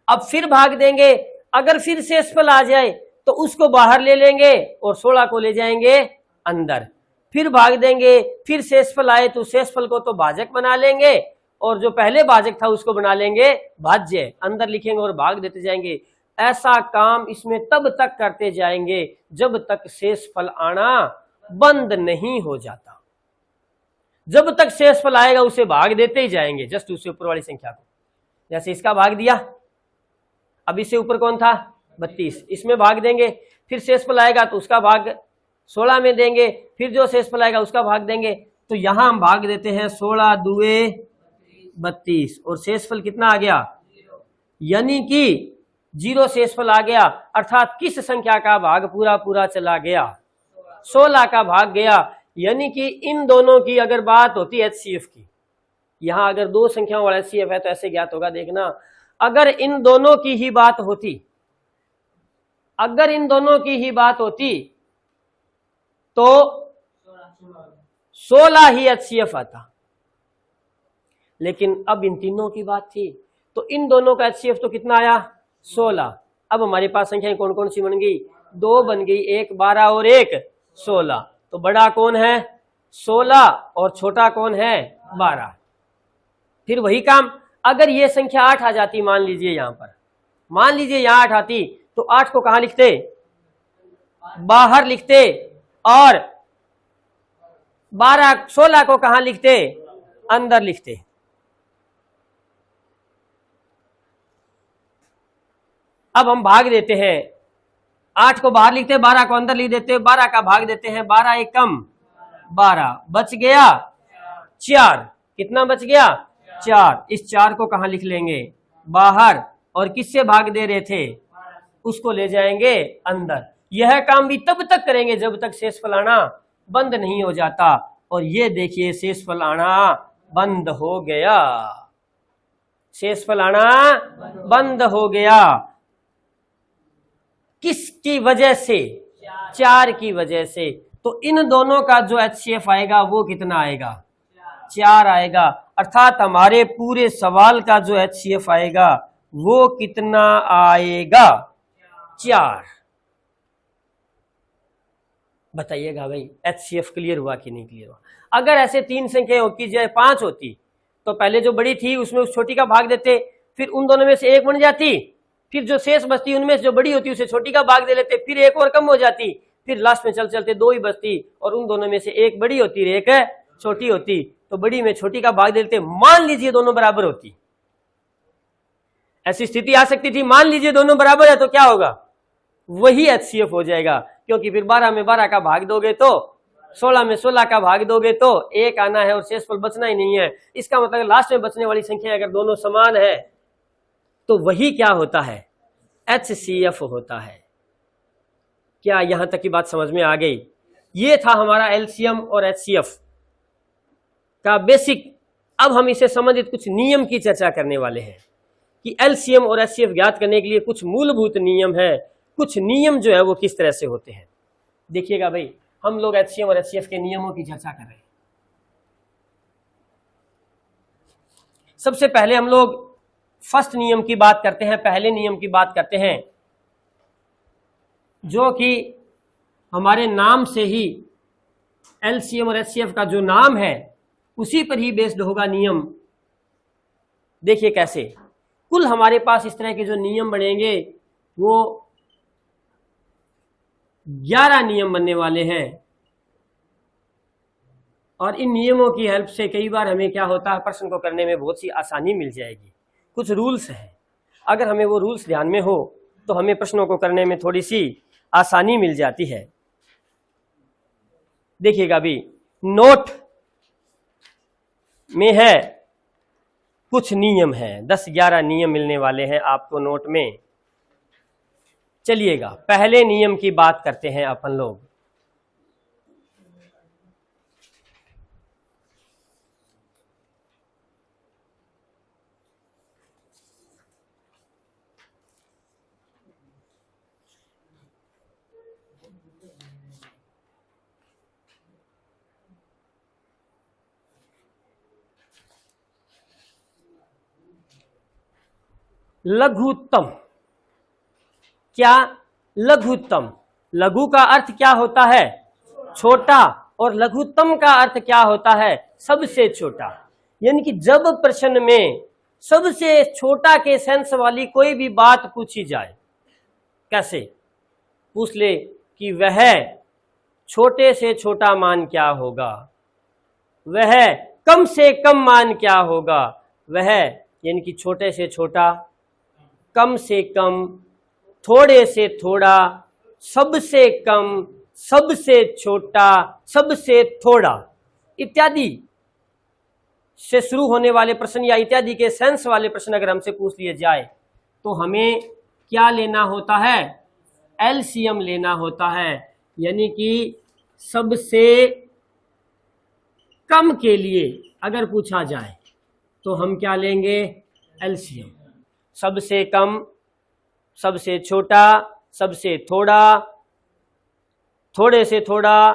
S1: अब फिर भाग देंगे, अगर फिर शेषफल आ जाए तो उसको बाहर ले लेंगे और 16 को ले जाएंगे अंदर। फिर भाग देंगे, फिर शेषफल आए तो शेषफल को तो भाजक बना लेंगे और जो पहले भाजक था उसको बना लेंगे भाज्य, अंदर लिखेंगे और भाग देते जाएंगे। ऐसा काम इसमें तब तक करते जाएंगे जब तक शेषफल आना बंद नहीं हो जाता। जब तक शेषफल आएगा उसे भाग देते ही जाएंगे, जस्ट उससे ऊपर वाली संख्या को। जैसे इसका भाग दिया, अब इससे ऊपर कौन था, 32, इसमें भाग देंगे। फिर शेषफल आएगा तो उसका भाग 16 में देंगे, फिर जो शेषफल आएगा उसका भाग देंगे। तो यहां हम भाग देते हैं 16 दुए 32 और शेषफल कितना आ गया, यानी कि 0 शेषफल आ गया। अर्थात किस संख्या का भाग पूरा पूरा चला गया, 16 का भाग गया। यानी कि इन दोनों की अगर बात होती है HCF की, यहां अगर 2 संख्याओं वाला HCF है तो ऐसे ज्ञात होगा। देखना, अगर इन दोनों की ही बात होती, अगर इन दोनों की ही बात होती तो 16 ही HCF आता। लेकिन अब इन तीनों की बात थी तो इन दोनों का HCF तो कितना आया, 16। अब हमारे पास संख्याएं कौन कौन सी बन गई, 2 बन गई, 1 12 और 1 16। तो बड़ा कौन है, 16 और छोटा कौन है, 12। फिर वही काम, अगर ये संख्या 8 आ जाती, मान लीजिए यहां पर, मान लीजिए यहां 8 आती तो 8 को कहां लिखते, बाहर लिखते, और 16 को कहां लिखते, अंदर लिखते। अब हम भाग देते हैं, 8 को बाहर लिखते, 12 को अंदर लिख देते, 12 का भाग देते हैं, 12 एक कम 12, बच गया 4। कितना बच गया, 4। इस 4 को कहां लिख लेंगे, बाहर, और किससे भाग दे रहे थे, उसको ले जाएंगे अंदर। यह काम भी तब तक करेंगे जब तक शेषफल आना बंद नहीं हो जाता। और ये देखिए शेषफल आना बंद हो गया, शेषफल आना बंद हो गया। किसकी वजह से, 4 की वजह से। तो इन दोनों का जो HCF आएगा वो कितना आएगा, 4 आएगा। अर्थात हमारे पूरे सवाल का जो HCF आएगा वो कितना आएगा, 4। बताइएगा भाई HCF क्लियर हुआ कि नहीं क्लियर हुआ। अगर ऐसे 3 संख्या होती जाए 5 होती तो पहले जो बड़ी थी उसमें उस छोटी का भाग देते, फिर उन दोनों में से एक बन जाती, फिर जो शेष बचती उनमें से जो बड़ी होती उसे छोटी का भाग दे लेते, फिर एक और कम हो जाती, फिर लास्ट में चल चलते 2 ही बचती और उन दोनों में से एक बड़ी होती एक छोटी होती। तो बड़ी में छोटी का भाग देते, मान लीजिए दोनों बराबर होती, ऐसी स्थिति आ सकती थी, मान लीजिए दोनों बराबर है तो क्या होगा, वही HCF हो जाएगा, क्योंकि फिर 12 में 12 का भाग दोगे तो 16 में 16 का भाग दोगे तो 1 आना है और शेषफल बचना ही नहीं है। इसका मतलब लास्ट में बचने वाली संख्या अगर दोनों समान है तो वही क्या होता है, HCF होता है। क्या यहां तक की बात समझ में आ गई? ये था हमारा LCM और HCF का बेसिक। अब हम इसे संबंधित कुछ नियम की चर्चा करने वाले हैं कि LCM और HCF ज्ञात करने के लिए कुछ मूलभूत नियम है, कुछ नियम जो है वो किस तरह से होते हैं। देखिएगा भाई, हम लोग HCM और HCF के नियमों की चर्चा कर रहे हैं। सबसे पहले हम लोग फर्स्ट नियम की बात करते हैं, पहले नियम की बात करते हैं, जो कि हमारे नाम से ही LCM और HCF का जो नाम है उसी पर ही बेस्ड होगा नियम। देखिए कैसे, कुल हमारे पास इस तरह के जो नियम बनेंगे वो 11 नियम बनने वाले हैं, और इन नियमों की हेल्प से कई बार हमें क्या होता है, प्रश्न को करने में बहुत सी आसानी मिल जाएगी। कुछ रूल्स हैं, अगर हमें वो रूल्स ध्यान में हो तो हमें प्रश्नों को करने में थोड़ी सी आसानी मिल जाती है। देखिएगा अभी नोट में है कुछ नियम हैं, 10-11 नियम मिलने वाले हैं आपको नोट में। चलिएगा पहले नियम की बात करते हैं अपन लोग। लघुत्तम, क्या लघुत्तम, लघु का अर्थ क्या होता है, छोटा, और लघुत्तम का अर्थ क्या होता है, सबसे छोटा। यानी कि जब प्रश्न में सबसे छोटा के सेंस वाली कोई भी बात पूछी जाए, कैसे पूछ ले कि वह छोटे से छोटा मान क्या होगा, वह कम से कम मान क्या होगा, वह यानी कि छोटे से छोटा, कम से कम, थोड़े से थोड़ा, सबसे कम, सबसे छोटा, सबसे थोड़ा इत्यादि से शुरू होने वाले प्रश्न या इत्यादि के सेंस वाले प्रश्न अगर हमसे पूछ लिए जाए तो हमें क्या लेना होता है, LCM लेना होता है। यानी कि सबसे कम के लिए अगर पूछा जाए तो हम क्या लेंगे, LCM। सबसे कम, सबसे छोटा, सबसे थोड़ा, थोड़े से थोड़ा,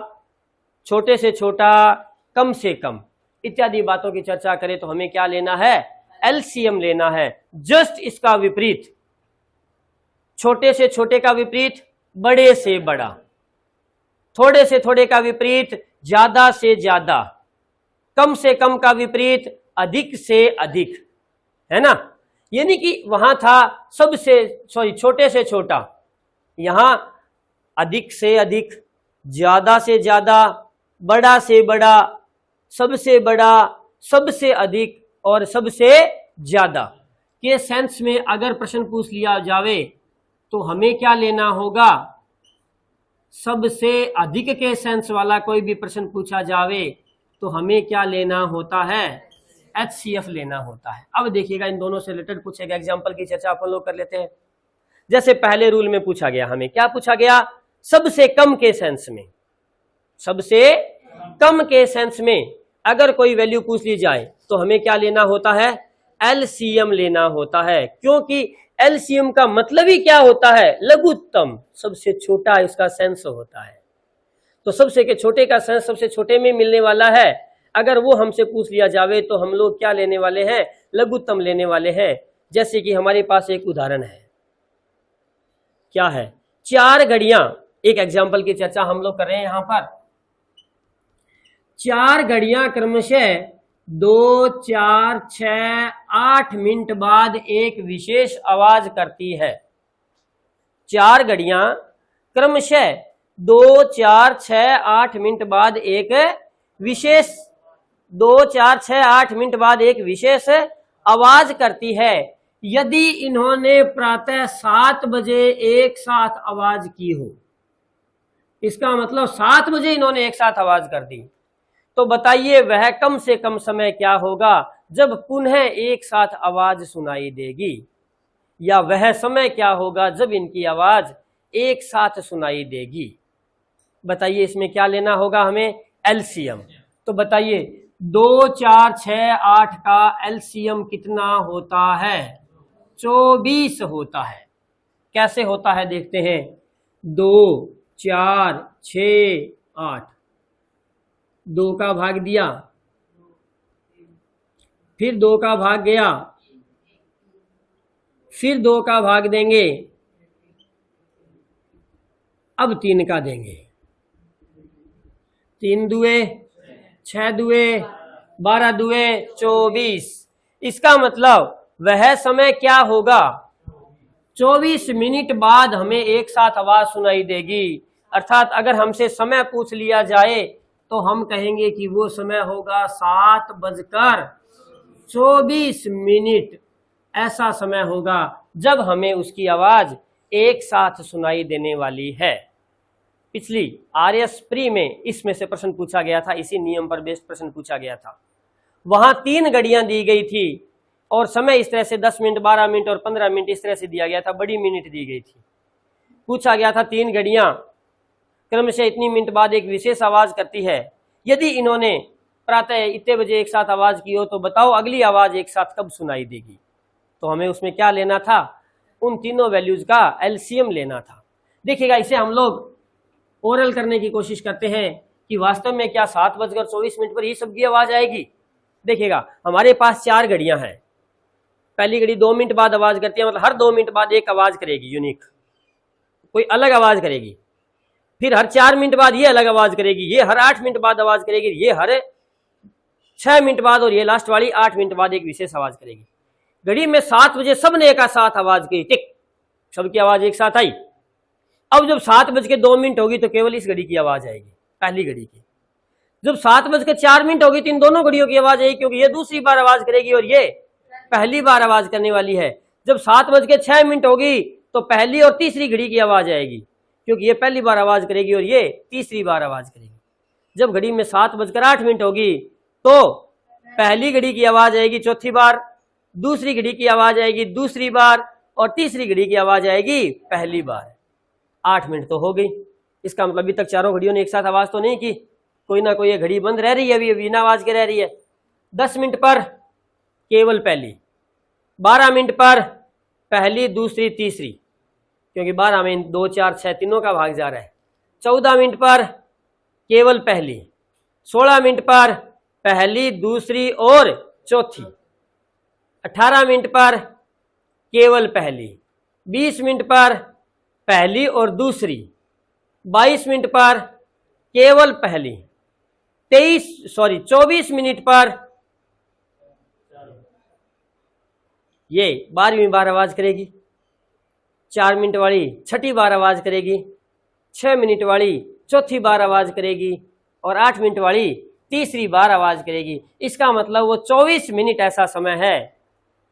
S1: छोटे से छोटा, कम से कम इत्यादि बातों की चर्चा करें तो हमें क्या लेना है, LCM लेना है। जस्ट इसका विपरीत, छोटे से छोटे का विपरीत बड़े से बड़ा, थोड़े से थोड़े का विपरीत ज्यादा से ज्यादा, कम से कम का विपरीत अधिक से अधिक, है ना। यानी कि वहां था छोटे से छोटा, यहां अधिक से अधिक, ज्यादा से ज्यादा, बड़ा से बड़ा, सबसे बड़ा, सबसे अधिक और सबसे ज्यादा के सेंस में अगर प्रश्न पूछ लिया जावे तो हमें क्या लेना होगा, सबसे अधिक के सेंस वाला कोई भी प्रश्न पूछा जावे तो हमें क्या लेना होता है, HCF लेना होता है। अब देखिएगा इन दोनों से रिलेटेड कुछ एक एग्जांपल की चर्चा अपन लोग कर लेते हैं। जैसे पहले रूल में पूछा गया, हमें क्या पूछा गया, सबसे कम के सेंस में, सबसे कम के सेंस में अगर कोई वैल्यू पूछ ली जाए तो हमें क्या लेना होता है, LCM लेना होता है। क्योंकि LCM का मतलब ही क्या होता है, लघुत्तम, सबसे छोटा इसका सेंस होता है। तो सबसे के छोटे का सेंस सबसे छोटे में मिलने वाला है। अगर वो हमसे पूछ लिया जावे तो हम लोग क्या लेने वाले हैं, लघुत्तम लेने वाले हैं। जैसे कि हमारे पास एक उदाहरण है, क्या है, 4 घड़ियां, एक एग्जाम्पल की चर्चा हम लोग कर रहे हैं यहां पर। 4 घड़ियां क्रमशः 2, 4, 6, 8 मिनट बाद एक विशेष आवाज करती है। 4 घड़ियां क्रमशः 2, 4, 6, 8 मिनट बाद एक विशेष 2, 4, 6, 8 मिनट बाद एक विशेष आवाज करती है। यदि इन्होंने प्रातः 7 बजे एक साथ आवाज की हो, इसका मतलब 7 बजे इन्होंने एक साथ आवाज कर दी, तो बताइए वह कम से कम समय क्या होगा जब पुनः एक साथ आवाज सुनाई देगी, या वह समय क्या होगा जब इनकी आवाज एक साथ सुनाई देगी। बताइए इसमें क्या लेना होगा हमें, एलसीएम। तो बताइए 2, 4, 6, 8 का एलसीएम कितना होता है, 24 होता है। कैसे होता है देखते हैं, 2, 4, 6, 8, 2 का भाग दिया, फिर 2 का भाग गया, फिर 2 का भाग देंगे, अब 3 का देंगे। 3 दुए 6 दुए 12 दुए 24। इसका मतलब वह समय क्या होगा, 24 मिनट बाद हमें एक साथ आवाज सुनाई देगी। अर्थात अगर हमसे समय पूछ लिया जाए तो हम कहेंगे कि वो समय होगा 7:24। ऐसा समय होगा जब हमें उसकी आवाज एक साथ सुनाई देने वाली है। पिछली आरएस प्री में इसमें से प्रश्न पूछा गया था, इसी नियम पर बेस्ड प्रश्न पूछा गया था। वहां 3 घड़ियां दी गई थी और समय इस तरह से 10 मिनट, 12 मिनट और 15 मिनट इस तरह से दिया गया था, बड़ी मिनट दी गई थी। पूछा गया था 3 घड़ियां क्रमशः इतनी मिनट बाद एक विशेष आवाज करती है। यदि इन्होंने प्रातः इतने बजे एक साथ आवाज की हो तो बताओ अगली आवाज एक साथ कब सुनाई देगी। तो हमें उसमें क्या लेना था, उन तीनों वैल्यूज का एलसीएम लेना था। देखिएगा इसे हम लोग ओरल करने की कोशिश करते हैं कि वास्तव में क्या 7:24 पर ही सबकी आवाज आएगी। देखिएगा हमारे पास 4 घड़ियां हैं। पहली घड़ी 2 मिनट बाद आवाज करती है, मतलब हर 2 मिनट बाद एक आवाज करेगी, यूनिक कोई अलग आवाज करेगी। फिर हर 4 मिनट बाद ये अलग आवाज करेगी, ये हर 8 मिनट बाद आवाज करेगी, ये हर 6 मिनट बाद, और ये लास्ट वाली 8 मिनट बाद एक विशेष आवाज करेगी। घड़ी में 7 बजे सबने एक साथ आवाज की, टिक, सबकी आवाज एक साथ आई। अब जब 7:02 होगी तो केवल इस घड़ी की आवाज आएगी, पहली घड़ी की। जब 7:04 होगी तो इन दोनों घड़ियों की आवाज आएगी, क्योंकि ये दूसरी बार आवाज करेगी और ये पहली बार आवाज करने वाली है। जब 7:06 होगी तो पहली और तीसरी घड़ी की आवाज आएगी, क्योंकि ये पहली बार आवाज करेगी और ये तीसरी बार आवाज करेगी। जब घड़ी में 7:08 होगी तो पहली घड़ी की आवाज आएगी चौथी बार, दूसरी घड़ी की आवाज आएगी दूसरी बार, और तीसरी घड़ी की आवाज आएगी पहली बार। 8 मिनट तो हो गई। इसका मतलब अभी तक चारों घड़ियों ने एक साथ आवाज तो नहीं की, कोई ना कोई ये घड़ी बंद रह रही है, अभी बिना आवाज के रह रही है। 10 मिनट पर केवल पहली, 12 मिनट पर पहली, दूसरी, तीसरी, क्योंकि 12 में 2, 4, 6 तीनों का भाग जा रहा है। 14 मिनट पर केवल पहली, 16 मिनट पर पहली, दूसरी और चौथी, 18 मिनट पर केवल पहली, 20 मिनट पर पहली और दूसरी, 22 मिनट पर केवल पहली, 24 मिनट पर ये 12वीं बार आवाज करेगी, 4 मिनट वाली छठी बार आवाज करेगी, 6 मिनट वाली चौथी बार आवाज करेगी और 8 मिनट वाली तीसरी बार आवाज करेगी। इसका मतलब वो 24 मिनट ऐसा समय है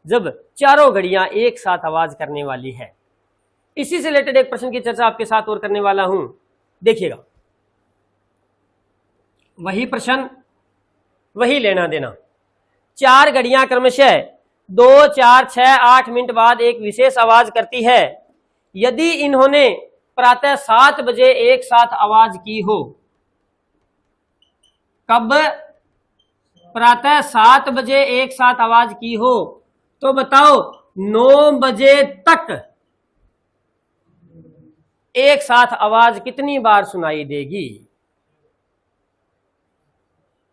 S1: जब चारों घड़ियां एक साथ आवाज करने वाली है। इसी से रिलेटेड एक प्रश्न की चर्चा आपके साथ और करने वाला हूं, देखिएगा। वही प्रश्न, वही लेना देना। 4 घड़ियां क्रमशः 2, 4, 6, 8 मिनट बाद एक विशेष आवाज करती है। यदि इन्होंने प्रातः 7 बजे एक साथ आवाज की हो, कब? प्रातः 7 बजे एक साथ आवाज की हो, तो बताओ 9 बजे तक एक साथ आवाज कितनी बार सुनाई देगी?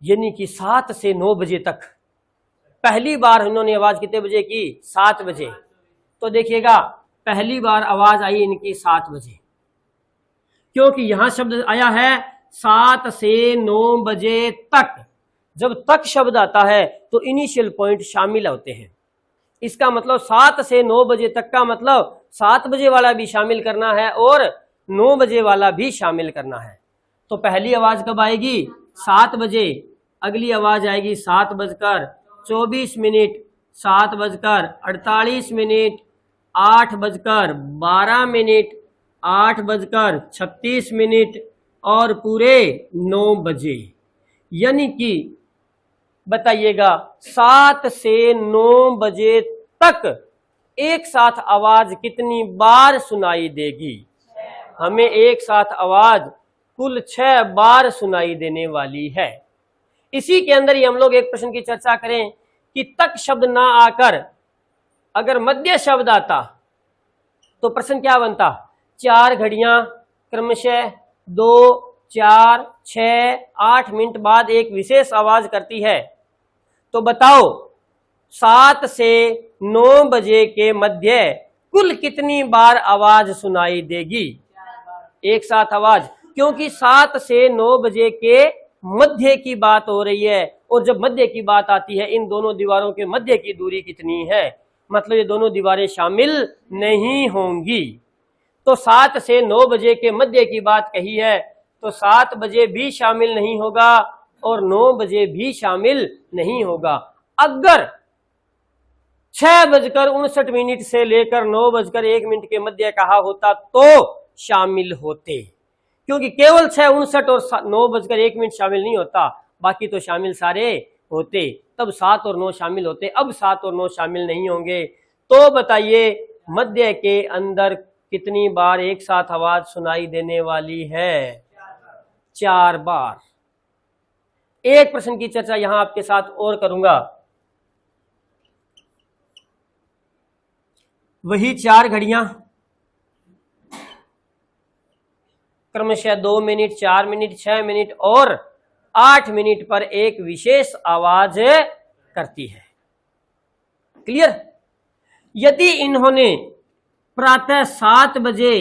S1: यानी कि 7 से 9 बजे तक। पहली बार उन्होंने आवाज कितने बजे की? 7 बजे। तो देखिएगा पहली बार आवाज आई इनकी 7 बजे, क्योंकि यहां शब्द आया है 7 से 9 बजे तक। जब तक शब्द आता है तो इनिशियल पॉइंट शामिल होते हैं। इसका मतलब 7 से 9 बजे तक का मतलब 7 बजे वाला भी शामिल करना है और 9 बजे वाला भी शामिल करना है। तो पहली आवाज कब आएगी? 7 बजे। अगली आवाज आएगी 7:24, 7:48, 8:12, 8:36 और पूरे 9 बजे। यानी कि बताइएगा 7 से 9 बजे तक एक साथ आवाज कितनी बार सुनाई देगी? हमें एक साथ आवाज कुल 6 बार सुनाई देने वाली है। इसी के अंदर ही हम लोग एक प्रश्न की चर्चा करें कि तक शब्द ना आकर अगर मध्य शब्द आता तो प्रश्न क्या बनता? 4 घड़ियां क्रमशः 2, 4, 6, 8 मिनट बाद एक विशेष आवाज करती है। तो बताओ 7 से 9 बजे के मध्य कुल कितनी बार आवाज सुनाई देगी? एक साथ आवाज, क्योंकि 7 से 9 बजे के मध्य की बात हो रही है। और जब मध्य की बात आती है, इन दोनों दीवारों के मध्य की दूरी कितनी है? मतलब ये दोनों दीवारें शामिल नहीं होंगी। तो 7 से 9 बजे के मध्य की बात कही है, तो 7 बजे भी शामिल नहीं होगा और 9 बजे भी शामिल नहीं होगा। अगर 6:59 से लेकर 9:01 के मध्य कहा होता तो शामिल होते, क्योंकि केवल 6:59 और 9:01 शामिल नहीं होता, बाकी तो शामिल सारे होते, तब 7 और 9 शामिल होते। अब 7 और 9 शामिल नहीं होंगे। तो बताइए मध्य के अंदर कितनी बार एक साथ आवाज सुनाई देने वाली है? 4 बार। एक प्रश्न की चर्चा यहां आपके साथ और करूंगा। वही 4 घड़ियां क्रमशः 2 मिनट, 4 मिनट, 6 मिनट और 8 मिनट पर एक विशेष आवाज करती है। क्लियर? यदि इन्होंने प्रातः 7 बजे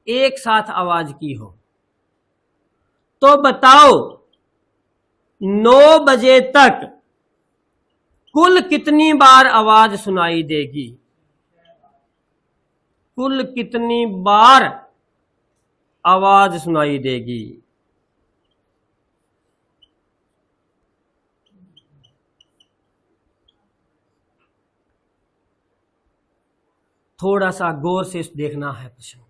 S1: एक साथ आवाज की हो तो बताओ 9 बजे तक कुल कितनी बार आवाज सुनाई देगी? कुल कितनी बार आवाज सुनाई देगी? थोड़ा सा गौर से देखना है प्रश्न को।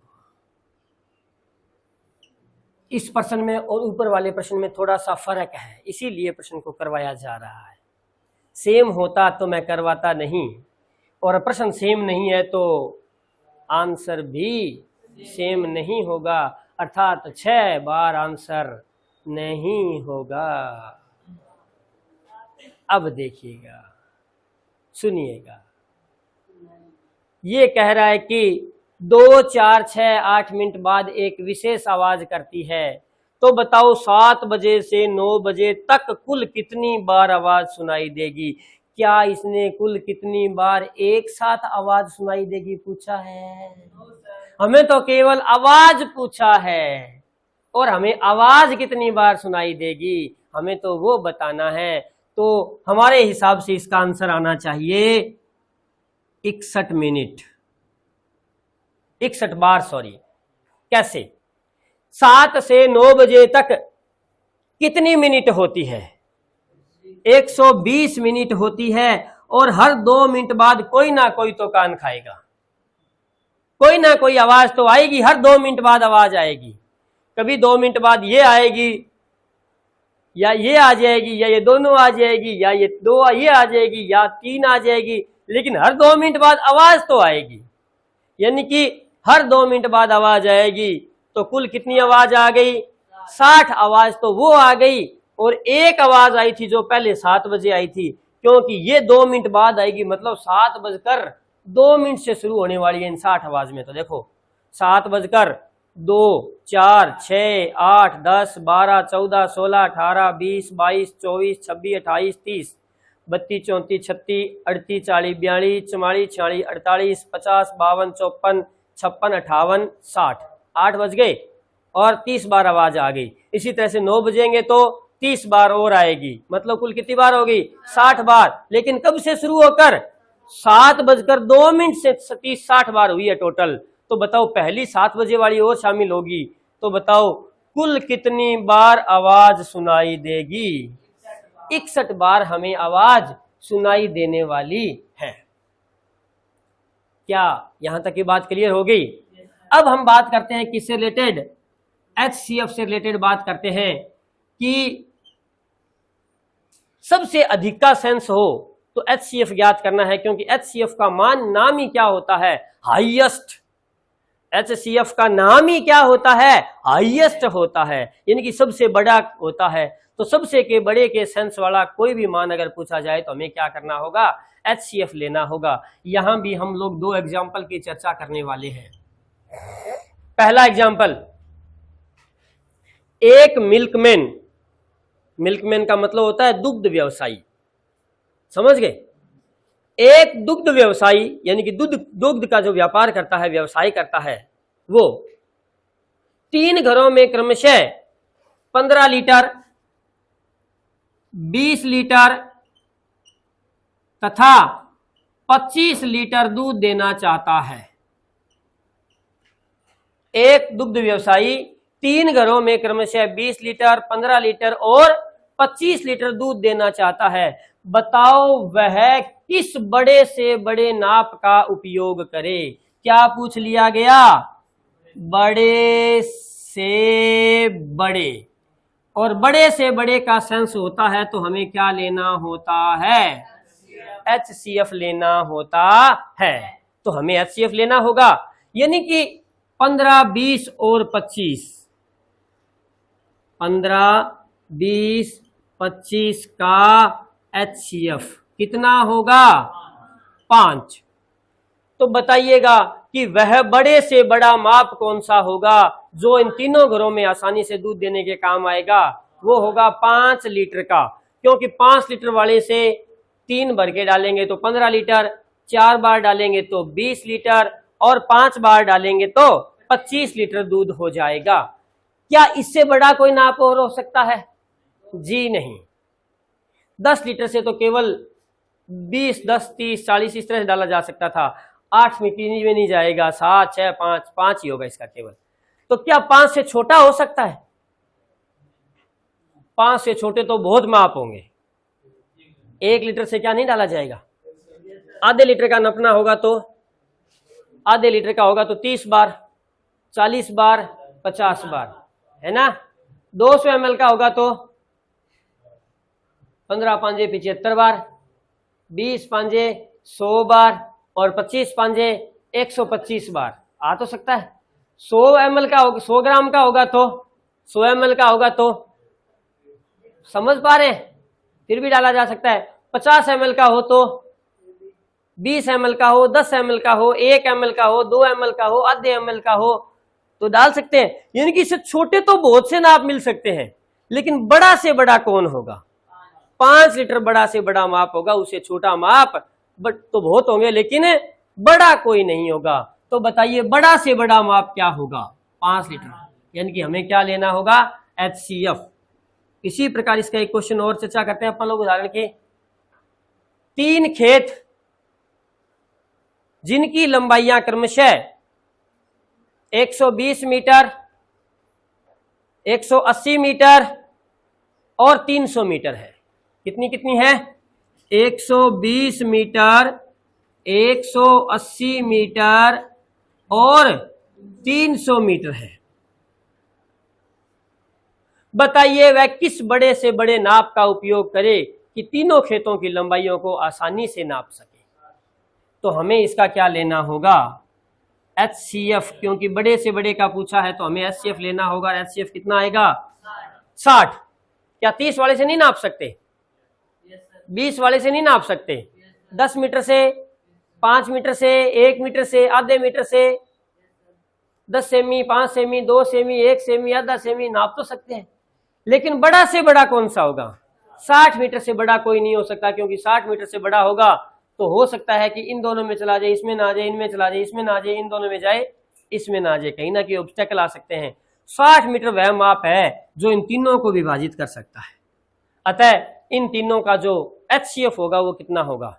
S1: इस प्रश्न में और ऊपर वाले प्रश्न में थोड़ा सा फर्क है, इसीलिए प्रश्न को करवाया जा रहा है। सेम होता तो मैं करवाता नहीं, और प्रश्न सेम नहीं है तो आंसर भी सेम नहीं होगा, अर्थात 6 बार आंसर नहीं होगा। अब देखिएगा, सुनिएगा। ये कह रहा है कि 2, 4, 6, 8 मिनट बाद एक विशेष आवाज करती है। तो बताओ 7 बजे से 9 बजे तक कुल कितनी बार आवाज सुनाई देगी? क्या इसने कुल कितनी बार एक साथ आवाज सुनाई देगी पूछा है? हमें तो केवल आवाज पूछा है, और हमें आवाज कितनी बार सुनाई देगी हमें तो वो बताना है। तो हमारे हिसाब से इसका आंसर आना चाहिए 61 मिनट, 61 बार, सॉरी। कैसे? 7 से 9 बजे तक कितनी मिनट होती है? 120 मिनट होती है, और हर 2 मिनट बाद कोई ना कोई तो कान खाएगा, कोई ना कोई आवाज तो आएगी। हर 2 मिनट बाद आवाज आएगी। कभी 2 मिनट बाद ये आएगी, या ये आ जाएगी, या ये दोनों आ जाएगी, या ये 2 ये आ जाएगी, या 3 आ जाएगी, लेकिन हर 2 मिनट बाद आवाज तो आएगी। यानी कि हर 2 मिनट बाद आवाज आएगी। तो कुल कितनी आवाज आ गई? 60 आवाज तो वो आ गई, और एक आवाज आई थी जो पहले 7 बजे आई थी, क्योंकि ये 2 मिनट बाद आएगी, मतलब 7:02 से शुरू होने वाली है इन 60 आवाज में। तो देखो 7:02, 4, 6, 8, 10, 12, 14, 16, 18, 20, 22, 24, 26, 28, 30, 32, 34, 36, 38, 40, 42, 44, 46, 48, 50, 52, 54, 56, 58, 60। 8 बज गए और 30 बार आवाज आ गई। इसी तरह से 9 बजेंगे तो 30 बार और आएगी, मतलब कुल कितनी बार होगी? 60 बार। लेकिन कब से शुरू होकर? 7:02 से 30-60 बार हुई है टोटल। तो बताओ पहली 7 बजे वाली और शामिल होगी, तो बताओ कुल कितनी बार आवाज सुनाई देगी? 61 बार हमें आवाज सुनाई देने वाली है। क्या यहां तक की बात क्लियर हो गई? अब हम बात करते हैं किससे रिलेटेड? HCF से रिलेटेड बात करते हैं कि सबसे अधिक का सेंस हो तो HCF ज्ञात करना है, क्योंकि HCF का मान नाम ही क्या होता है? हाईएस्ट। HCF का नाम ही क्या होता है? हाईएस्ट होता है, यानी कि सबसे बड़ा होता है। तो सबसे के बड़े के सेंस वाला कोई भी मान अगर पूछा जाए तो हमें क्या करना होगा? HCF लेना होगा। यहां भी हम लोग 2 एग्जाम्पल की चर्चा करने वाले हैं। पहला एग्जाम्पल, एक मिल्कमैन, मिल्कमैन का मतलब होता है दुग्ध व्यवसायी, समझ गए? एक दुग्ध व्यवसायी यानी कि दुग्ध का जो व्यापार करता है, व्यवसाय करता है, वो 3 घरों में क्रमशः 15 लीटर, 20 लीटर तथा 25 लीटर दूध देना चाहता है। एक दुग्ध व्यवसायी 3 घरों में क्रमशः 20 लीटर, 15 लीटर और 25 लीटर दूध देना चाहता है। बताओ वह किस बड़े से बड़े नाप का उपयोग करे? क्या पूछ लिया गया? बड़े से बड़े, और बड़े से बड़े का सेंस होता है तो हमें क्या लेना होता है? HCF लेना होता है। तो हमें HCF लेना होगा, यानी कि 15, 20 और 25, 15, 20, 25 का HCF कितना होगा? 5। तो बताइएगा कि वह बड़े से बड़ा माप कौन सा होगा जो इन तीनों घरों में आसानी से दूध देने के काम आएगा? वो होगा 5 लीटर का, क्योंकि 5 लीटर वाले से 3 भर के डालेंगे तो 15 लीटर, 4 बार डालेंगे तो 20 लीटर और 5 बार डालेंगे तो 25 लीटर दूध हो जाएगा। क्या इससे बड़ा कोई नाप और हो सकता है? जी नहीं। 10 लीटर से तो केवल 20, 10, 30, 40 इस तरह से डाला जा सकता था। 8 में 3 में नहीं जाएगा, 7, 6, 5 ही होगा इसका केवल। तो क्या 5 से छोटा हो सकता है? 5 से छोटे तो बहुत माप होंगे। 1 लीटर से क्या नहीं डाला जाएगा? आधे लीटर का नपना होगा तो आधे लीटर का होगा तो 30 बार, 40 बार, 50 बार, है ना? 200 ml का होगा तो 15 पांजे 75 बार, 20 पांजे 100 बार और 25 पांजे 125 बार आ तो सकता है। 100 ml का होगा, 100 ग्राम का होगा तो 100 ml का होगा तो समझ पा रहे हैं? फिर भी डाला जा सकता है। 50 ml का हो तो 20 ml का हो, 10 ml का हो, 1 ml का हो, 2 ml का हो, आधे ml का हो तो डाल सकते हैं। यानी कि इससे छोटे तो बहुत से नाप मिल सकते हैं, लेकिन बड़ा से बड़ा कौन होगा? 5 लीटर बड़ा से बड़ा माप होगा, उससे छोटा माप बट तो बहुत होंगे लेकिन बड़ा कोई नहीं होगा। तो बताइए बड़ा से बड़ा माप क्या होगा? 5 लीटर, यानी कि हमें क्या लेना होगा? HCF। इसी प्रकार इसका एक क्वेश्चन और चर्चा करते हैं अपन लोग। उदाहरण के 3 खेत जिनकी लंबाइयां क्रमशः 120 मीटर, 180 मीटर और 300 मीटर है। कितनी कितनी है? 120 मीटर, 180 मीटर और 300 मीटर है। बताइए वह किस बड़े से बड़े नाप का उपयोग करे कि तीनों खेतों की लंबाइयों को आसानी से नाप सके? तो हमें इसका क्या लेना होगा? HCF, क्योंकि बड़े से बड़े का पूछा है तो हमें HCF लेना होगा। HCF कितना आएगा? 60। क्या 30 वाले से नहीं नाप सकते? 20 वाले से नहीं नाप सकते? 10 मीटर से, 5 मीटर से, 1 मीटर से, आधे मीटर से, 10 सेमी, 5 सेमी, 2 सेमी, 1 सेमी, आधा सेमी नाप तो सकते हैं। लेकिन बड़ा से बड़ा कौन सा होगा? 60 मीटर से बड़ा कोई नहीं हो सकता, क्योंकि 60 मीटर से बड़ा होगा तो हो सकता है कि इन दोनों में चला जाए, इसमें ना जाए, इनमें चला जाए, इसमें ना जाए, इन दोनों में जाए, इसमें ना जाए, कहीं ना कहीं ऑब्स्टेकल आ सकते हैं। 60 मीटर वह माप है जो इन तीनों को विभाजित कर सकता है। अतः इन तीनों का जो HCF होगा वो कितना होगा?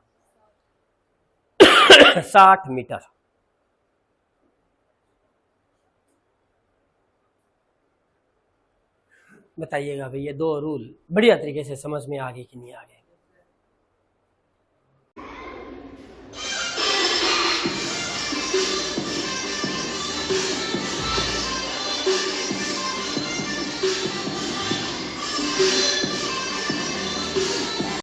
S1: 60 मीटर। बताइएगा भाई, ये 2 रूल बढ़िया तरीके से समझ में आ गए कि नहीं आ गए।